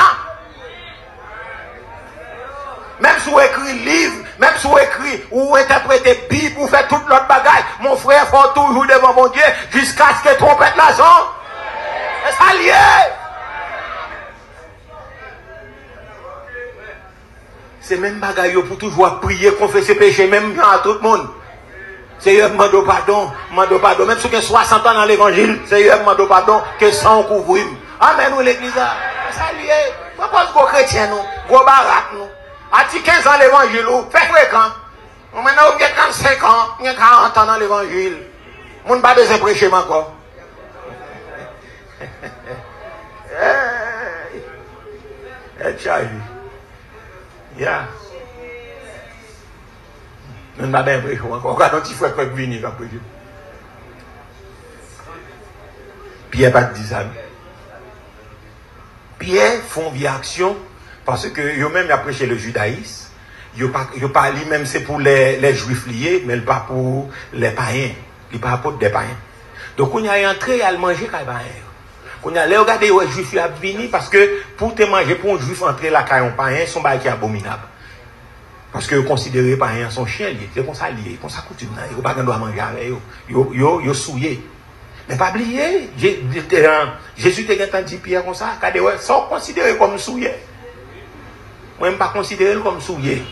Même si on écrit livre, même si on écrit ou interpréter Bible ou fait toute l'autre bagaille, mon frère, il faut toujours devant mon Dieu jusqu'à ce que trompette l'argent. C'est ça lié. C'est même bagaille pour toujours prier, confesser péché, même à tout le monde. C'est un mando pardon. Même si on a 60 ans dans l'évangile, c'est un mando pardon que sans couvrir. Amen, nous l'église. C'est ça lié. Pourquoi gros chrétiens, nous, gros baraques, nous. À 15 ans l'évangile, fait fréquent. Maintenant, on a 35 ans, on a 40 ans dans l'évangile. On n'a pas besoin de prêcher encore. Yeah. On n'a pas besoin de prêcher encore. Quand on fait quoi venir comme prêcher. Pierre pas dit ça. Pierre font vie action. Parce que eux-mêmes, ils ont prêché le judaïsme. Ils pas lui-même, c'est pour les juifs liés, mais pas pour les païens. Ils pas pour des païens. Donc, on y a entré à manger quand païen. On y a regardé les juifs qui ont venu parce que pour te manger, pour un juif entrer là quand un païen, son bail qui est abominable. Parce que considérer païen son chien lié. C'est comme ça lié, comme ça coutume. Ils n'ont pas de manger avec eux. Ils souillé. Mais pas oublier, Jésus t'a dit Pierre comme ça, sans considérer comme souillé. Moi, je ne pas considérer comme souillé.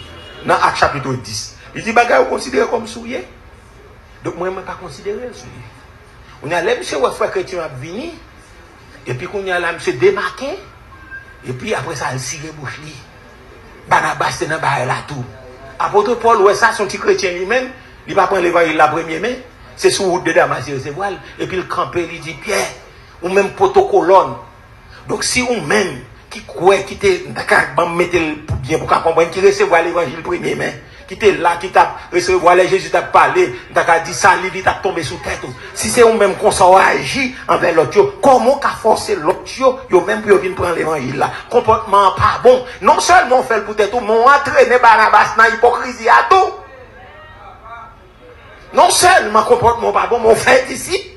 Dans Acte chapitre 10. Il dit, bagay, vous considérez comme souillé. Donc, moi, je ne pas considérer souillé. On a là, monsieur, ouais, frère chrétien a venu. Et puis, qu'on y a là, monsieur démarqué. Et puis, après ça, il cire bouche li. Barnabas, c'est dans la tout. Apôtre Paul, ouais, ça, son petit chrétien lui-même, il va prendre l'évangile la première main. C'est sous route de Damas, il recevoir. Et puis, il campe, il dit, Pierre, ou même protocolone. Donc, si on même, qui croit, qui était, d'accord, mettre bien pour comprendre, qui recevoir l'évangile premier main, qui était là, qui t'a recevoir les Jésus t'a parlé, t'a dit ça, il t'a tombé sous tête. Si c'est on même qu'on s'en agit envers l'autre, comment qu'a forcé l'autre, yo même pour venir prendre l'évangile là. Comportement pas bon. Non seulement on fait le peut-être, mais on entraîne Barnabas dans l'hypocrisie à tout. Non seulement comportement pas bon, mais on fait ici.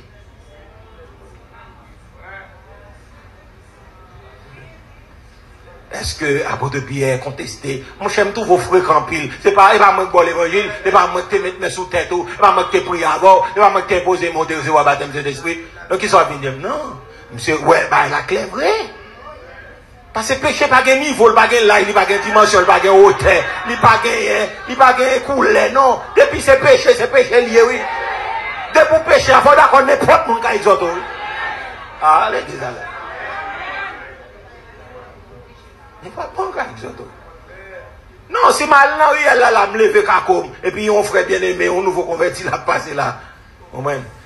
Est-ce que apôtre Pierre contesté? Moi j'aime tous vos frères en pile. C'est pas il va me boire l'évangile, il va me te mettre sous tête, il va me te prier avant, il va me te poser mon Dieu recevoir baptême de l'esprit. Donc ils sont venus dire non. Monsieur ouais bah la clé vrai. Parce que péché pas gain niveau, pas gain là, il pas gain dimension, pas gain hauteur, il pas gain couleur non. Depuis c'est péché lié oui. Depuis péché, il faut d'accord n'importe mon cas exoto. Ah l'église là. Il pas bon cas exoto. Non, c'est mal là, oui, elle a me lever comme et puis on frère bien aimé, on nouveau converti là passer là.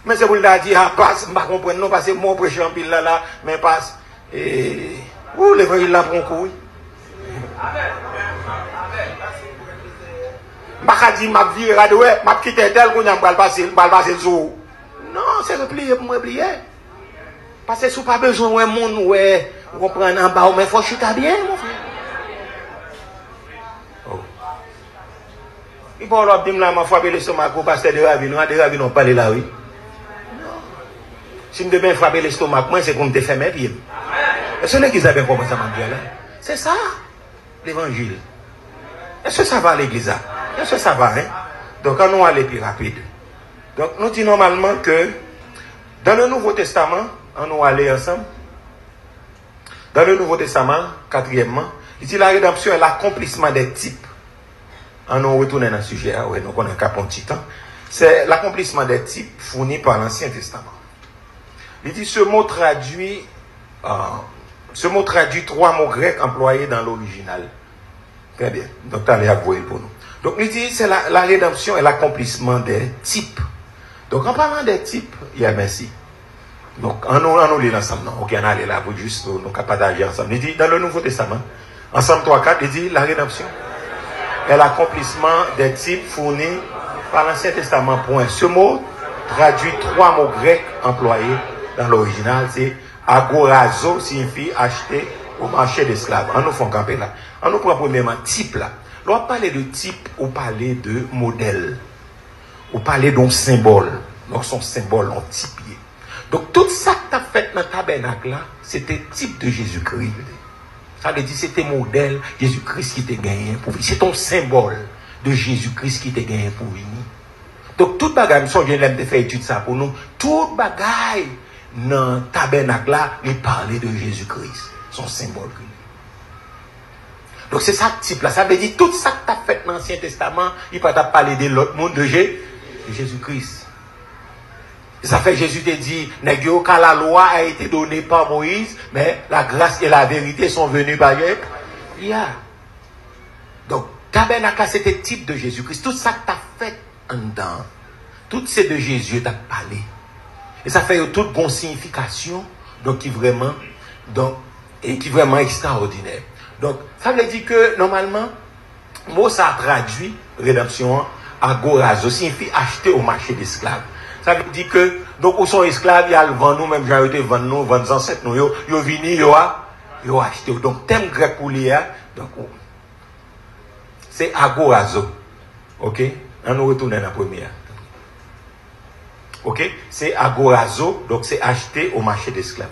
Mais c'est pour lui dire ah passe, pas comprendre non parce que mon prêche en pile là mais passe et ou l'évangile là prend coup. Amen. Pas dit m'a viré à ouais, m'a quitté tel qu'on a pas passer le jour. Non, c'est replier pour m'oublier. Parce que sous pas besoin ouais monde ouais, vous comprenez en bas mais faut chuter bien mon frère. Il faut leur dire là m'a frappé l'estomac au pasteur de Ravi non parler là oui. Non. Si me demain frapper l'estomac moi c'est comme te faire mes pieds. Est-ce que l'église a bien commencé à m'en dire là? C'est ça l'évangile. Est-ce que ça va à l'église là? Est-ce que ça va hein? Donc on va aller plus rapide. Donc nous disons normalement que dans le Nouveau Testament, on va aller ensemble. Dans le Nouveau Testament, quatrièmement, il dit la rédemption est l'accomplissement des types. On retourne dans le sujet, ouais, donc on a un cap un petit temps. C'est l'accomplissement des types fournis par l'Ancien Testament. Il dit ce mot traduit trois mots grecs employés dans l'original. Très bien. Donc, tu allez avouer pour nous. Donc, il dit c'est la rédemption et l'accomplissement des types. Donc, en parlant des types, il y a merci. Donc, on nous lit ensemble. Non? Ok, on allait là, vous juste nous partager ensemble. Il dit dans le Nouveau Testament, ensemble 3-4, il dit la rédemption est l'accomplissement des types fournis par l'Ancien Testament. Point. Ce mot traduit trois mots grecs employés dans l'original. C'est agorazo, signifie acheter au marché d'esclaves. On nous fait camper là. On nous prend premièrement type là. Lorsqu'on parle de type, on parle de modèle. On parle d'un symbole. Donc son symbole en typier. Donc tout ça que tu as fait dans le tabernacle là, c'était type de Jésus-Christ. Ça veut dire c'était modèle Jésus-Christ qui t'a gagné pour venir. C'est ton symbole de Jésus-Christ qui t'a gagné pour venir. Donc toute bagaille, je viens de faire étude ça pour nous. Toute bagaille dans le tabernacle là, il parlait de Jésus-Christ. Son symbole. Donc c'est ça le type là. Ça veut dire tout ça que tu as fait dans l'Ancien Testament, il ne peut pas parler de l'autre monde de Jésus-Christ. Ça fait Jésus te dit, quand la loi a été donnée par Moïse, mais la grâce et la vérité sont venues par Jésus. Donc, tabernacle, c'était le type de Jésus-Christ. Tout ça que tu as fait en dedans, tout c'est de Jésus, tu as parlé. Et ça fait toute bonne signification, donc qui vraiment extraordinaire. Donc, ça veut dire que, normalement, mot ça traduit, rédemption, agorazo, signifie acheter au marché d'esclaves. Ça veut dire que, donc, où sont esclaves, il y a le vent nous, même j'ai été vend nous, vend ancêtres nous, yo vini, yo acheté. Donc, thème grec pour l'IA, donc, c'est agorazo. Ok? On nous retourne à la première. Ok? C'est agorazo, donc c'est acheter au marché d'esclaves.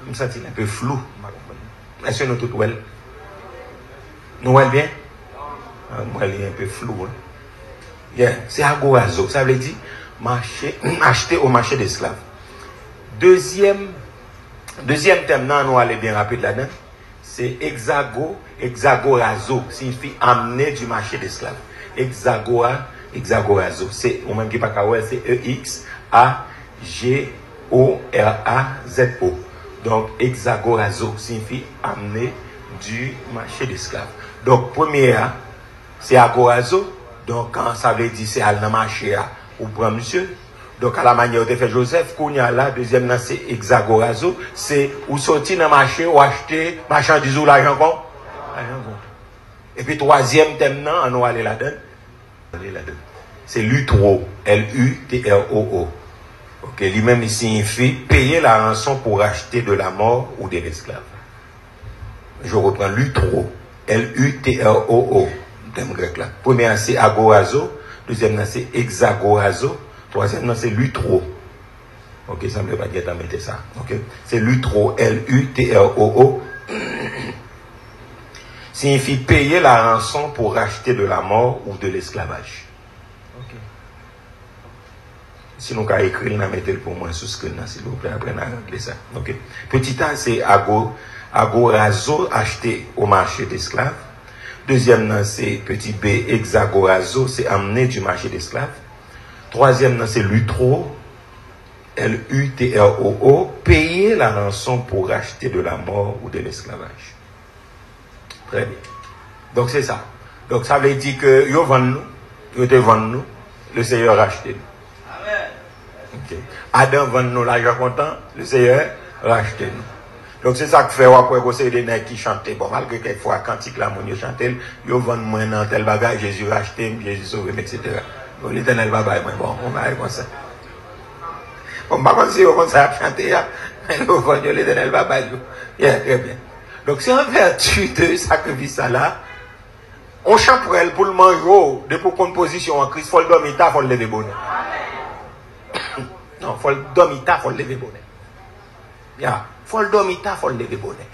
Je me sens un peu flou. Est-ce que nous tout well? Nous well bien? Moi, il est un peu flou. Hein? Yeah. C'est agorazo. Ça veut dire acheter au marché d'esclaves. Deuxième thème, non, nous allons bien rapide là-dedans. C'est hexagorazo. Signifie amener du marché d'esclaves. Hexagorazo. C'est, au même qui pas c'est E-X-A-G E-X-A-G-O-R-A-Z-O. Donc, exagorazo signifie amener du marché d'esclaves. Donc, premier A, c'est agorazo. Donc, quand ça veut dire c'est aller dans le marché, ou prendre monsieur. Donc, à la manière de faire Joseph, qu'on y a là, deuxième là, c'est exagorazo. C'est ou sortir dans le marché, ou acheter marchandises ou l'argent compte. Et puis, troisième thème, on va aller là-dedans. C'est l'utro, L-U-T-R-O-O. Ok, lui-même, il signifie payer la rançon pour acheter de la mort ou de l'esclave. Je reprends l'utro, L-U-T-R-O-O, thème grec là. Premier, c'est agorazo. Deuxième, c'est exagorazo. Troisième, c'est l'utro. Ok, ça ne veut pas dire d'en mettre ça. Ok, c'est l'utro, L-U-T-R-O-O. Signifie payer la rançon pour acheter de la mort ou de l'esclavage. Ok. Si nous avons écrit, nous mettons pour moi sous screen, s'il vous plaît, après on a régler ça. Ok. Petit A, c'est agorazo, acheter au marché d'esclaves. Deuxième, c'est petit B, exagorazo, c'est amener du marché d'esclaves. Troisième, c'est l'utro, L-U-T-R-O-O, payer la rançon pour acheter de la mort ou de l'esclavage. Très bien. Donc c'est ça. Donc ça veut dire que yo vend nous, yo te vend nous, le Seigneur racheté nous. Amen. Okay. Adam vend nous l'argent content, le Seigneur racheté nous. Donc c'est ça que fait après que c'est des nègres qui chantent. Bon, malgré quelquefois cantique la mon yo chanter, yo vend moi dans tel bagage, Jésus racheté, Jésus sauvé, etc. Bon, l'Éternel va bailler bon, on va comme ça. Bon, par contre si on commence à chanter, mais l'Éternel va bailler. Yeah, très bien. Donc, c'est en vertu de sacrifice là, on chante pour elle pour le manger, de pour qu'on position en Christ, il faut le dormir, il faut le lever bonnet. Non, il faut le dormir, il faut le lever bonnet. Il faut le dormir, il faut le lever bonnet.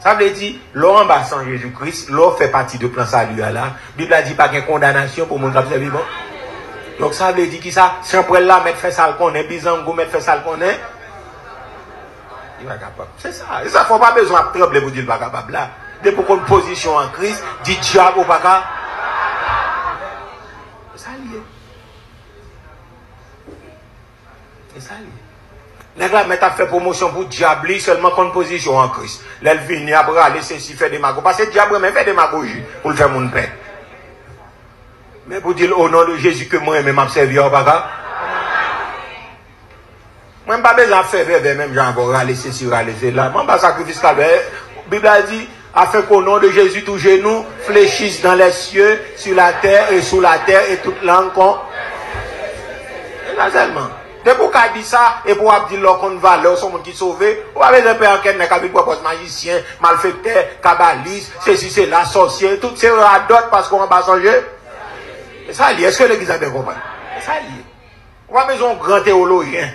Ça veut dire, l'homme en sans Jésus-Christ, l'homme fait partie de plan salut là. La Bible a dit pas qu'il y a condamnation pour mon cap vivant. Donc, ça veut dire qui ça, si on prend là, mettre fait ça le connaît, bizango, mettre fait ça le connaît. C'est ça. Il ne faut pas besoin de trembler pour dire pas capable là. Dès pour qu'on position en Christ, dit diable ou pas capable. C'est ça lié. C'est ça lié. Les gars, mais tu as fait promotion pour diable seulement qu'on position en Christ. L'elle vient après aller ceci faire des magos. Parce que diable même fait des magogies pour le faire mon paix. Mais pour dire au nom de Jésus que moi-même m'a servi au pas. Moi, je n'ai pas besoin de faire bébé, même j'ai encore râler ceci, râler cela. Moi, je pas sacrifice calvaire. La Bible a dit, afin qu'au nom de Jésus, tous genoux fléchissent dans les cieux, sur la terre et sous la terre, et toute langue qu'on. Et là seulement. Dès pour qu'on dit ça, et pour dire leur qu'on valeur, son monde qui sauvé, ou avec un peu en quête, mais qu'avec propos magicien, malfaiteur, kabbaliste, ceci, c'est là, sorcier, toutes ces radotes parce qu'on va pas changer. Et ça lié. Est-ce que l'église a bien compris? Et ça lié. On a besoin de grand théologien.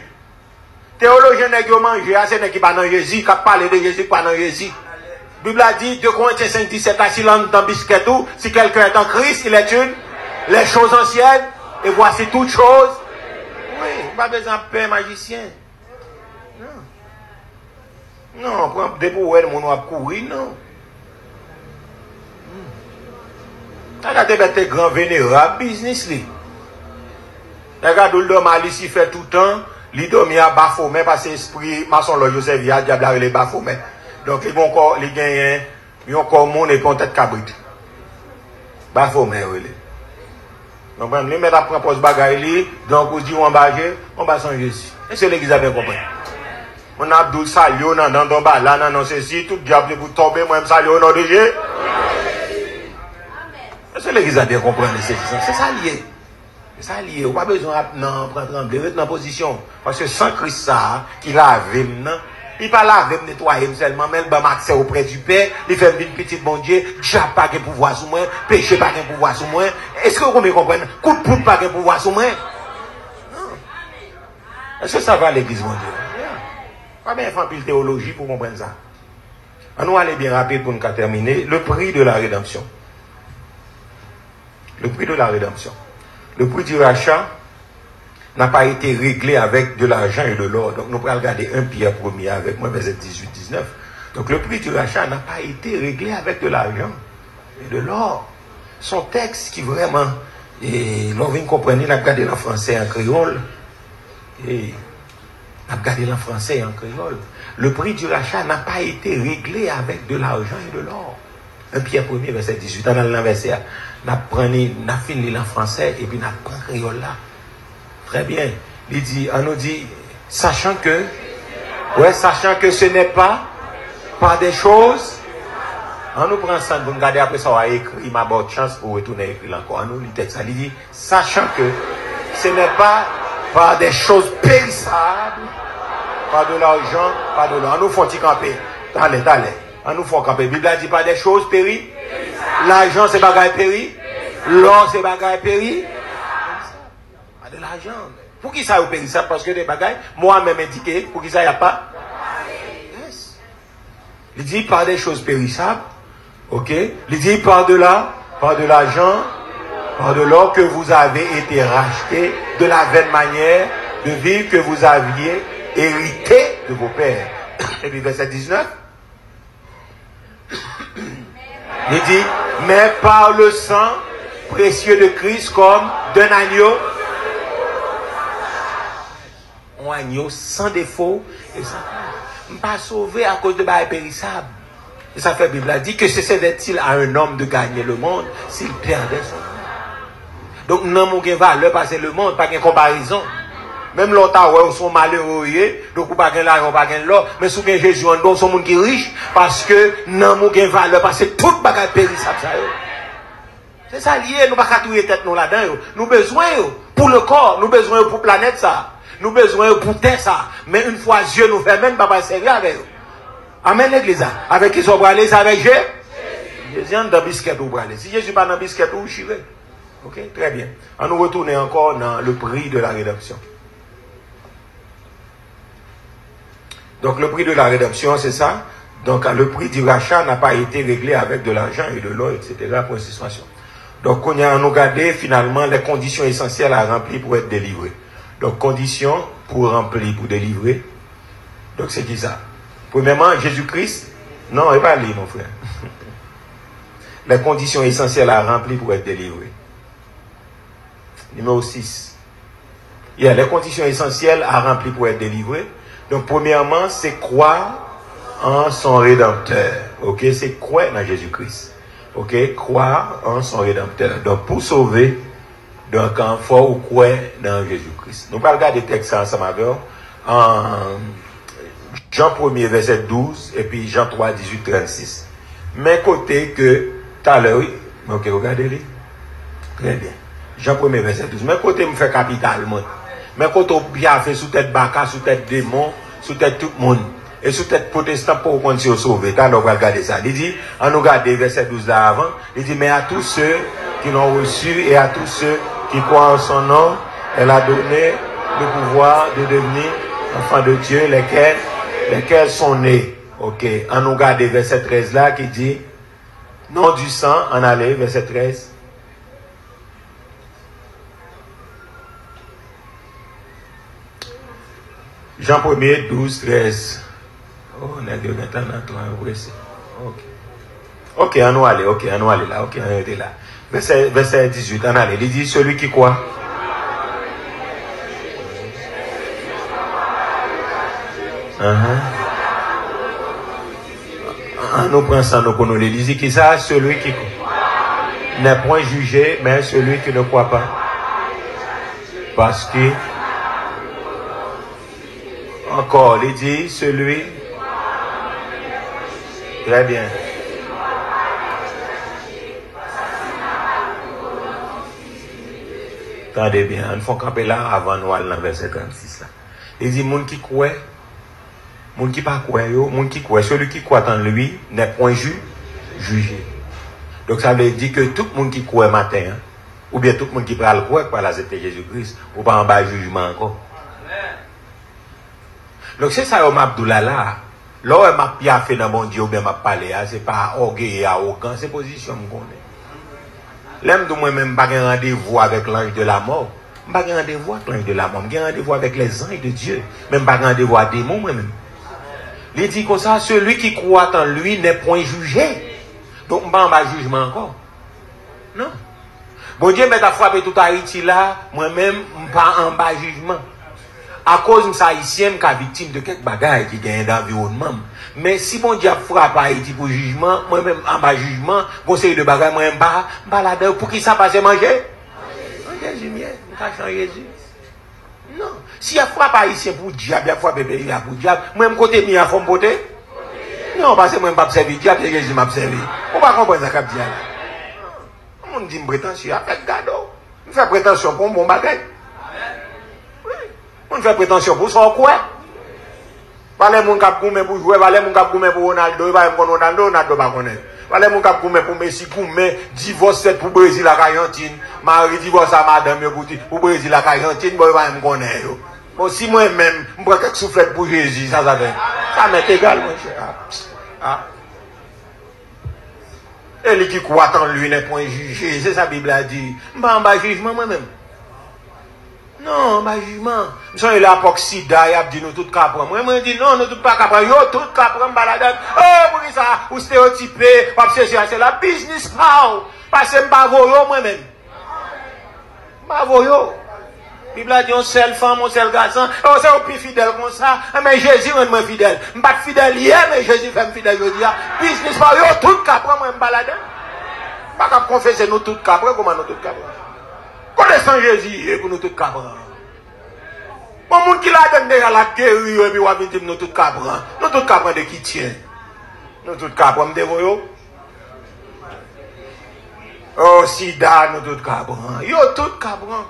Théologien n'est pas mangé, c'est n'est pas dans Jésus, qui a parlé de Jésus, pas dans Jésus. La Bible a dit, 2 Corinthiens 5, 17, si l'on dans biscuit tout, si quelqu'un est en Christ, il est une, les choses anciennes, et voici toutes choses. Oui, pas besoin de père magicien. Non. Non, pour des pour elle, mon va courir, non. Regardez, tes grands vénérables business, li. Regardez, le mal ici fait tout le temps. Li dormi à Baphomet parce que l'esprit maçon le Joseph il a diable les Baphomet. Donc ils vont encore les gagner, ils ont encore mon et peut-être cabrit. Baphomet oui. Donc même les mettre à prendre poste bagaille li, donc on dit on va sans Jésus. Et c'est l'église a bien compris. On a Abdul Salio dans don ba là non ceci tout diable pour tomber moi même Salio au nom de Jésus. Amen. C'est l'église a bien compris c'est ça lié. Ça lié, on n'a pas besoin de prendre dans position. Parce que sans Christ, ça, qui lave, il ne pas laver, nettoyer seulement, mais il va accès auprès du Père, il fait une petite bon Dieu, diable pas de pouvoir sur moi, péché pas de pouvoir sur moi. Est-ce que vous comprenez? Coup de poudre pas de pouvoir sur moi? Non. Est-ce que ça va à l'église, mon Dieu? Pas bien faire une théologie pour comprendre ça. On va aller bien rapide pour nous terminer. Le prix de la rédemption. Le prix de la rédemption. Le prix du rachat n'a pas été réglé avec de l'argent et de l'or. Donc nous allons regarder 1 Pierre 1er avec moi, verset 18-19. Donc le prix du rachat n'a pas été réglé avec de l'argent et de l'or. Son texte qui vraiment, et l'on vient comprendre, il a regardé en français, en créole. Et Regardez en français et en créole. Le prix du rachat n'a pas été réglé avec de l'argent et de l'or. 1 Pierre 1er, verset 18. On a le verset. On a fini en français et puis on a en créole là. Très bien. On nous dit, sachant que ce n'est pas par des choses. On nous prend ça, vous regardez après ça, on a écrit, ma bonne chance pour retourner écrire encore. On nous lit le texte, il dit, sachant que ce n'est pas par des choses périssables, pas de l'argent, pas de l'or. On nous font camper. Allez. On nous font camper. La Bible a dit pas des choses péri. L'argent, c'est bagaille péri. L'or, c'est bagaille péri. Pas de l'argent. Pour qui ça est périssable? Parce que des bagailles, moi-même indiqué, pour qui ça n'y a pas? Yes. Il dit par des choses périssables. Ok? Il dit par de l'argent, par de l'or que vous avez été racheté de la vaine manière de vivre que vous aviez hérité de vos pères. Et puis verset 19. Il dit, mais par le sang précieux de Christ comme d'un agneau. Un agneau sans défaut et sans faute. Pas sauvé à cause de bail périssable. Et ça fait la Bible a dit que ce serait-il à un homme de gagner le monde s'il perdait son monde. Donc non mon valeur parce que le monde pas de comparaison. Même l'autre ouais sont malheureux donc pas gain l'argent pas gain l'or mais sous bien Jésus on donne son monde qui est riche parce que non mon valeur parce que tout bagage périssable ça. C'est ça lié nous pas catouiller tête nous là-dedans nous besoin pour le corps, nous besoin pour planète ça. Nous besoin pour terre ça, mais une fois Dieu nous fait même pas servir avec eux. Amen l'église. Avec qui sont bralés, c'est avec Jésus. Jésus est dans le biscuit ou bralé. Si Jésus n'est pas dans le biscuit, vous chirez. Ok, très bien. On nous retourne encore dans le prix de la rédemption. Donc le prix de la rédemption, c'est ça. Donc le prix du rachat n'a pas été réglé avec de l'argent et de l'or, etc. pour une situation. Donc on a nous regardé finalement les conditions essentielles à remplir pour être délivré. Donc, conditions pour remplir, pour délivrer. Donc, c'est qui ça? Premièrement, Jésus-Christ. Non, il n'est pas lié, mon frère. Les conditions essentielles à remplir pour être délivré. Numéro 6. Il y a les conditions essentielles à remplir pour être délivré. Donc, premièrement, c'est croire en son Rédempteur. Ok? C'est croire dans Jésus-Christ. Ok? Croire en son Rédempteur. Donc, pour sauver, donc, en foi ou quoi dans Jésus-Christ. Nous allons regarder le texte ensemble avec en Jean 1er, verset 12, et puis Jean 3, 18, 36. Mais côté que, tout à l'heure, oui, ok, regardez-les. Très bien. Jean 1er, verset 12. Mais côté me fait capital, moi. Mais côté bien fait sous tête baka, sous tête démon, sous tête tout le monde. Et sous tête protestant pour qu'on se sauve. T'as nous regarder ça. Il dit, on nous regarde verset 12 là avant. Il dit, mais à tous ceux qui l'ont reçu et à tous ceux qui croient en son nom, elle a donné le pouvoir de devenir enfants de Dieu, lesquels sont nés. Ok. On nous regarde verset 13 là qui dit, non du sang, en allez, verset 13. Jean 1er, 12, 13. Oh, on a dit maintenant, ok, on va aller, là, ok, on est là. Verset 18, on allait. Il dit, celui qui croit. On nous prend ça, nous connaissons. Il dit, qui ça, celui qui n'est point jugé, mais celui qui ne croit pas. Parce que, encore, il dit, celui. Très bien. Attendez bien, on faut camper là avant nous aller dans verset 36 là. Il dit, moun qui croit, moun qui pas croit, moun qui croit, celui qui croit en lui n'est point jugé. Donc ça veut dire que tout le monde qui croit matin, hein, ou bien tout le monde qui prend le croire par l'accepter Jésus-Christ, ou pas en bas jugement encore. Donc c'est ça, Abdoula là. Là, m'a bien fait dans mon Dieu, ou bien m'a parlé, c'est pas orgueil et arrogant, c'est position me connaît. L'aime de moi-même, pas un rendez-vous avec l'ange de la mort. Pas un rendez-vous avec l'ange de la mort. Pas un rendez-vous avec les anges de Dieu. Même pas un rendez-vous avec des démons moi-même. Il dit comme ça, celui qui croit en lui n'est point jugé. Donc, on pas en bas jugement encore. Non. Bon Dieu m'a frappé tout Haïti là, moi-même, pas en bas jugement. à cause de ça, haïtien, je suis victime de quelques bagages qui gagnent d'environnement. Mais si mon Dieu frappe Haïti pour jugement, moi-même, en bas jugement, conseil de bagages, moi-même, balade, pour qui ça passe manger? Manger, Jésus, Jésus. Non. Si il y a frappe haïtien pour diable, il y a frappe bébé pour diable, moi-même, côté mien, il faut me porter? Non, parce que moi, je ne vais pas servir diable, c'est Jésus m'a servi. On va comprendre ça, cap diable. On dit prétention, avec gado. On fait prétention pour un bon bagage. Oui. On fait prétention pour ça, quoi? Valez mon cap goumé pour jouer, valez mon cap goumé pour Ronaldo, valez mon Ronaldo, Ronaldo pas connaître. Valez mon cap goumé pour Messi, goumé, divorce fait pour Brésil à Argentine, Marie divorce à madame, pour Brésil à Argentine, bon, va me connaître. Bon, si moi-même, je prends quelques soufflettes pour Jésus, ça fait. Ça m'est égal, mon cher. Ah. Et lui qui croit en lui n'est point jugé, c'est ça la Bible a dit. Je ne vais pas jugement moi-même. Non, pas jugement. Nous sommes là pour Sida, il a dit nous tous capres. Moi, je dis non, nous tous pas capres. Yo, tous capres, baladent. Oh, pour ça, ou stéréotypé, c'est la business power. Parce que je ne vais pas voir moi-même. Je ne vais pas voir. La Bible a dit on seul femme, on seul garçon. Oh, c'est un plus fidèle comme ça. Mais Jésus est moins fidèle. Je ne suis pas fidèle hier, mais Jésus fait fidèle aujourd'hui. Business power, yo, tous capres, moi, je baladent. Je ne vais pas confesser nous tous capres. Comment nous tous capres? Connaissant Jésus, et pour nous tous capres. Bon, monde qui l'a donné déjà la guérir, et puis on va dire nous tous capres. Nous tous capres de qui tient. Nous tous capres, me dévoyons. Oh, Sida, nous tous capres. Yo, tous capres.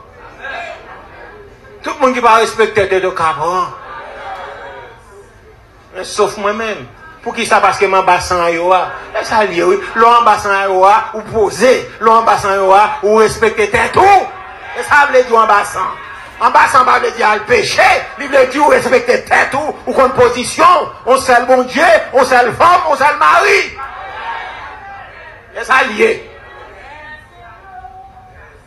Tout le monde qui va respecter de capres. Sauf moi-même. Pour qui ça? Parce que mon bassin a yo, et ça lié, oui. L'on bassin a yo, ou poser. L'on bassin a yo, ou respecter tout. Et ça veut dire en bassin. En bassin, ça veut dire le péché. Il veut dire respecter tout. Ou qu'on position. On sait le bon Dieu, on sait le femme, on sait le mari. Et ça lié.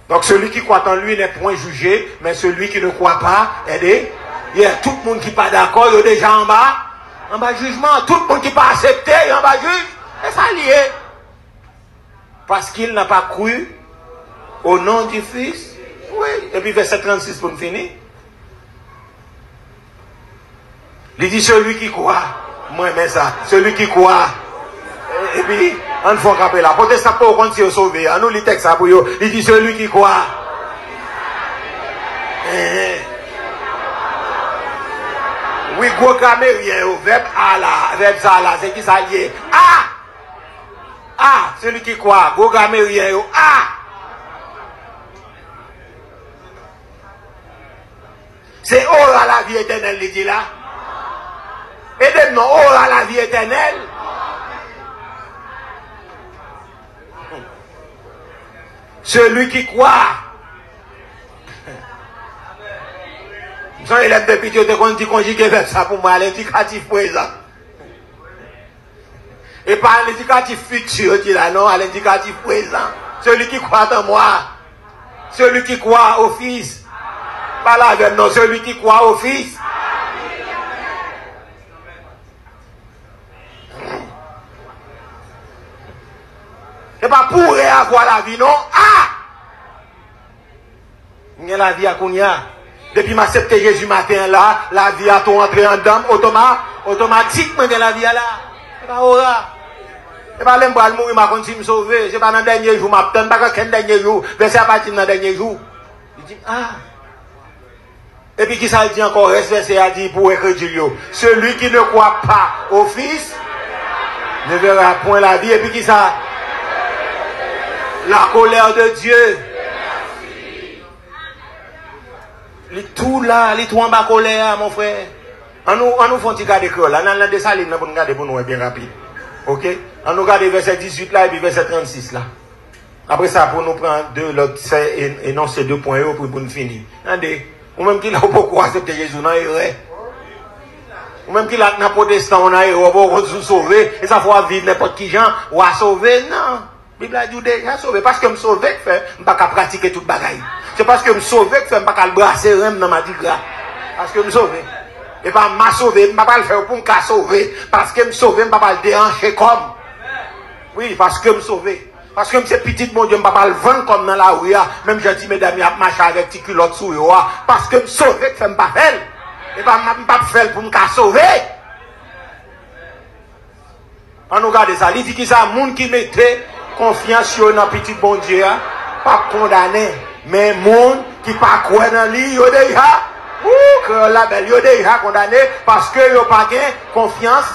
Donc celui qui croit en lui n'est point jugé, mais celui qui ne croit pas, aidé. Il y a tout le monde qui n'est pas d'accord, il est déjà en bas jugement. Tout le monde qui n'est pas accepté, il est en bas juge. Et ça lié. Parce qu'il n'a pas cru au nom du Fils. Oui. Et puis verset 36 pour nous finir. Il dit celui qui croit. Moi, mais ça. Celui qui croit. Et puis, on faut rappeler là. Protestant pas au compte si vous sauvez. On nous lit texte pour vous. Il dit celui qui croit. Oui, gros grammairien, verbe à la, verbe ça là, c'est qui ça lié? Ah, celui qui croit, gros grammairien, c'est aura la vie éternelle, il dit là. Et non, aura la vie éternelle. Celui qui croit. Son élève de pitié de qu'on dit conjugué vers ça pour moi, l'indicatif présent. Et pas l'indicatif futur, dit là, non, à l'indicatif présent. Celui qui croit en moi. Celui qui croit au Fils. Pas là avec non, celui qui croit au Fils. C'est pas pour avoir la vie, non. Il y a la vie à Kounia. Depuis que j'ai Jésus matin là, la vie a tout entré en dame, automatiquement la vie là. C'est pas aura. C'est pas l'embras de mourir, ma si me sauver. C'est pas dans le dernier jour, ma petite, pas qu'un dernier jour. Verset à partir dans le dernier jour. Il dit, Et puis qui ça dit encore, reste verset à dire pour écrire celui qui ne croit pas au Fils ne verra point la vie. Et puis qui ça? La colère de Dieu. Les tout là, les tout en bas colère, mon frère. On nous font un garder que là, on a des salines pour nous garder pour nous bien rapide. Ok? On nous garde verset 18 là et puis verset 36 là. Après ça, pour nous prendre deux, l'autre, et non, ces 2 points pour nous finir. Attendez, ou même qu'il a beaucoup accepté Jésus, non, ou même qu'il a un protestant, on a pour nous sauver, et ça faut vivre n'importe qui gens, ou à sauver, non. La Bible a dit déjà sauvé. Parce que je me sauve, je ne peux pas pratiquer toute bagaille. C'est parce que je me sauve, que je ne peux pas le brasser dans ma digra. Parce que je me sauve. Et pas m'a sauvé, je ne peux pas le faire pour me sauver. Parce que je me sauve, je ne peux pas le déhancher comme. Oui, parce que je me sauve. Parce que c'est petit, mon Dieu, je ne peux pas le vendre comme dans la rue. Même j'ai dit, mesdames, il y a marché avec petit culotte sous eux. Parce que je me sauve, que je ne peux pas faire. Et pas pas faire pour me sauver. On nous regarde ça. Il dit que ça, monde qui mettait confiance sur un petit bon Dieu, pas condamné. Mais monde qui pas croire dans lui, il est déjà, que la belle, il est déjà condamné parce que il pas confiance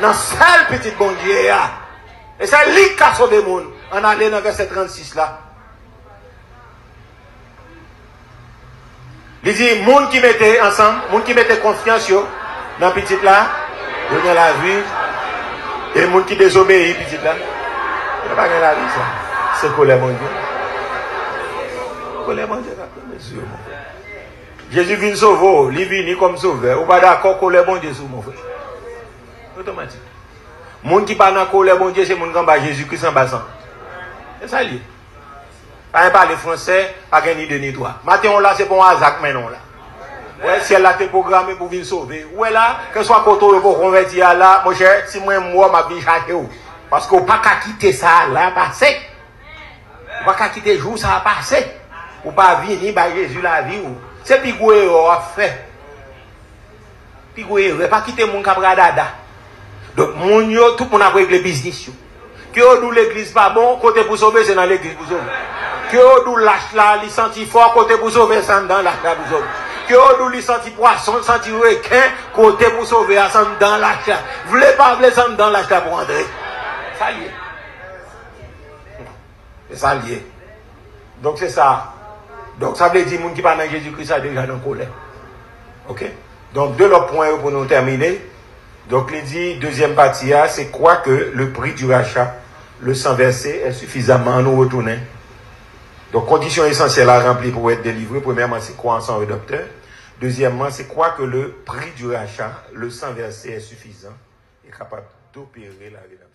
dans seul petit bon Dieu. Et c'est lui qui a sauvé le monde. On allait dans verset 36 là. Il dit, monde qui mettait ensemble, monde qui mettait confiance dans petit là, il y a la vie. Et les gens qui désobéissent, petit là, il n'y a pas de la vie, ça. C'est colère, mon Dieu. Colère, mon Dieu, monsieur. Jésus vient sauver, il vient comme sauveur. Ou pas d'accord, colère, mon Dieu, sur mon frère. Automatique. Les gens qui parlent dans colère, mon Dieu, c'est les gens qui ont Jésus-Christ en bassin. C'est ça, lié. Pas parler français, pas gagner de nettoyer. Maintenant, là, c'est pour un hasard, maintenant, là. Ouais, si elle a été programmée pour venir sauver. Ouais, là, que ce soit côté pour convertir là, mon cher, si moi, ma vie chercher où. Parce qu'on pas qu'à quitter ça, là, passer. On pas qu'à quitter jour, ça va passer. Ou pas venir, bah, Jésus la vie ou. C'est pigoué, on a fait. Pigoué, on pas quitter mon cabradada. Donc, mon yo, tout le monde a pris le business, yo. Que on l'église pas bon, côté pour sauver, c'est dans l'église pour sauver. Que on lâche là, il sentit fort, côté pour sauver, c'est dans la pour sauver. Que on lui senti poisson, senti requin, côté pour sauver, à dans l'achat. Vous voulez pas vous sans dans l'achat pour entrer. Ça y est. C'est ça lié. Donc c'est ça. Donc ça veut dire que les gens qui parlent de Jésus-Christ sont déjà dans la colère. Ok? Donc deux autres points pour nous terminer. Donc il dit, deuxième partie, c'est quoi que le prix du rachat, le sang versé, est suffisamment nous retourner. Donc, condition essentielle à remplir pour être délivré. Premièrement, c'est quoi en sang rédempteur. Deuxièmement, c'est quoi que le prix du rachat, le sang versé est suffisant et capable d'opérer la rédemption.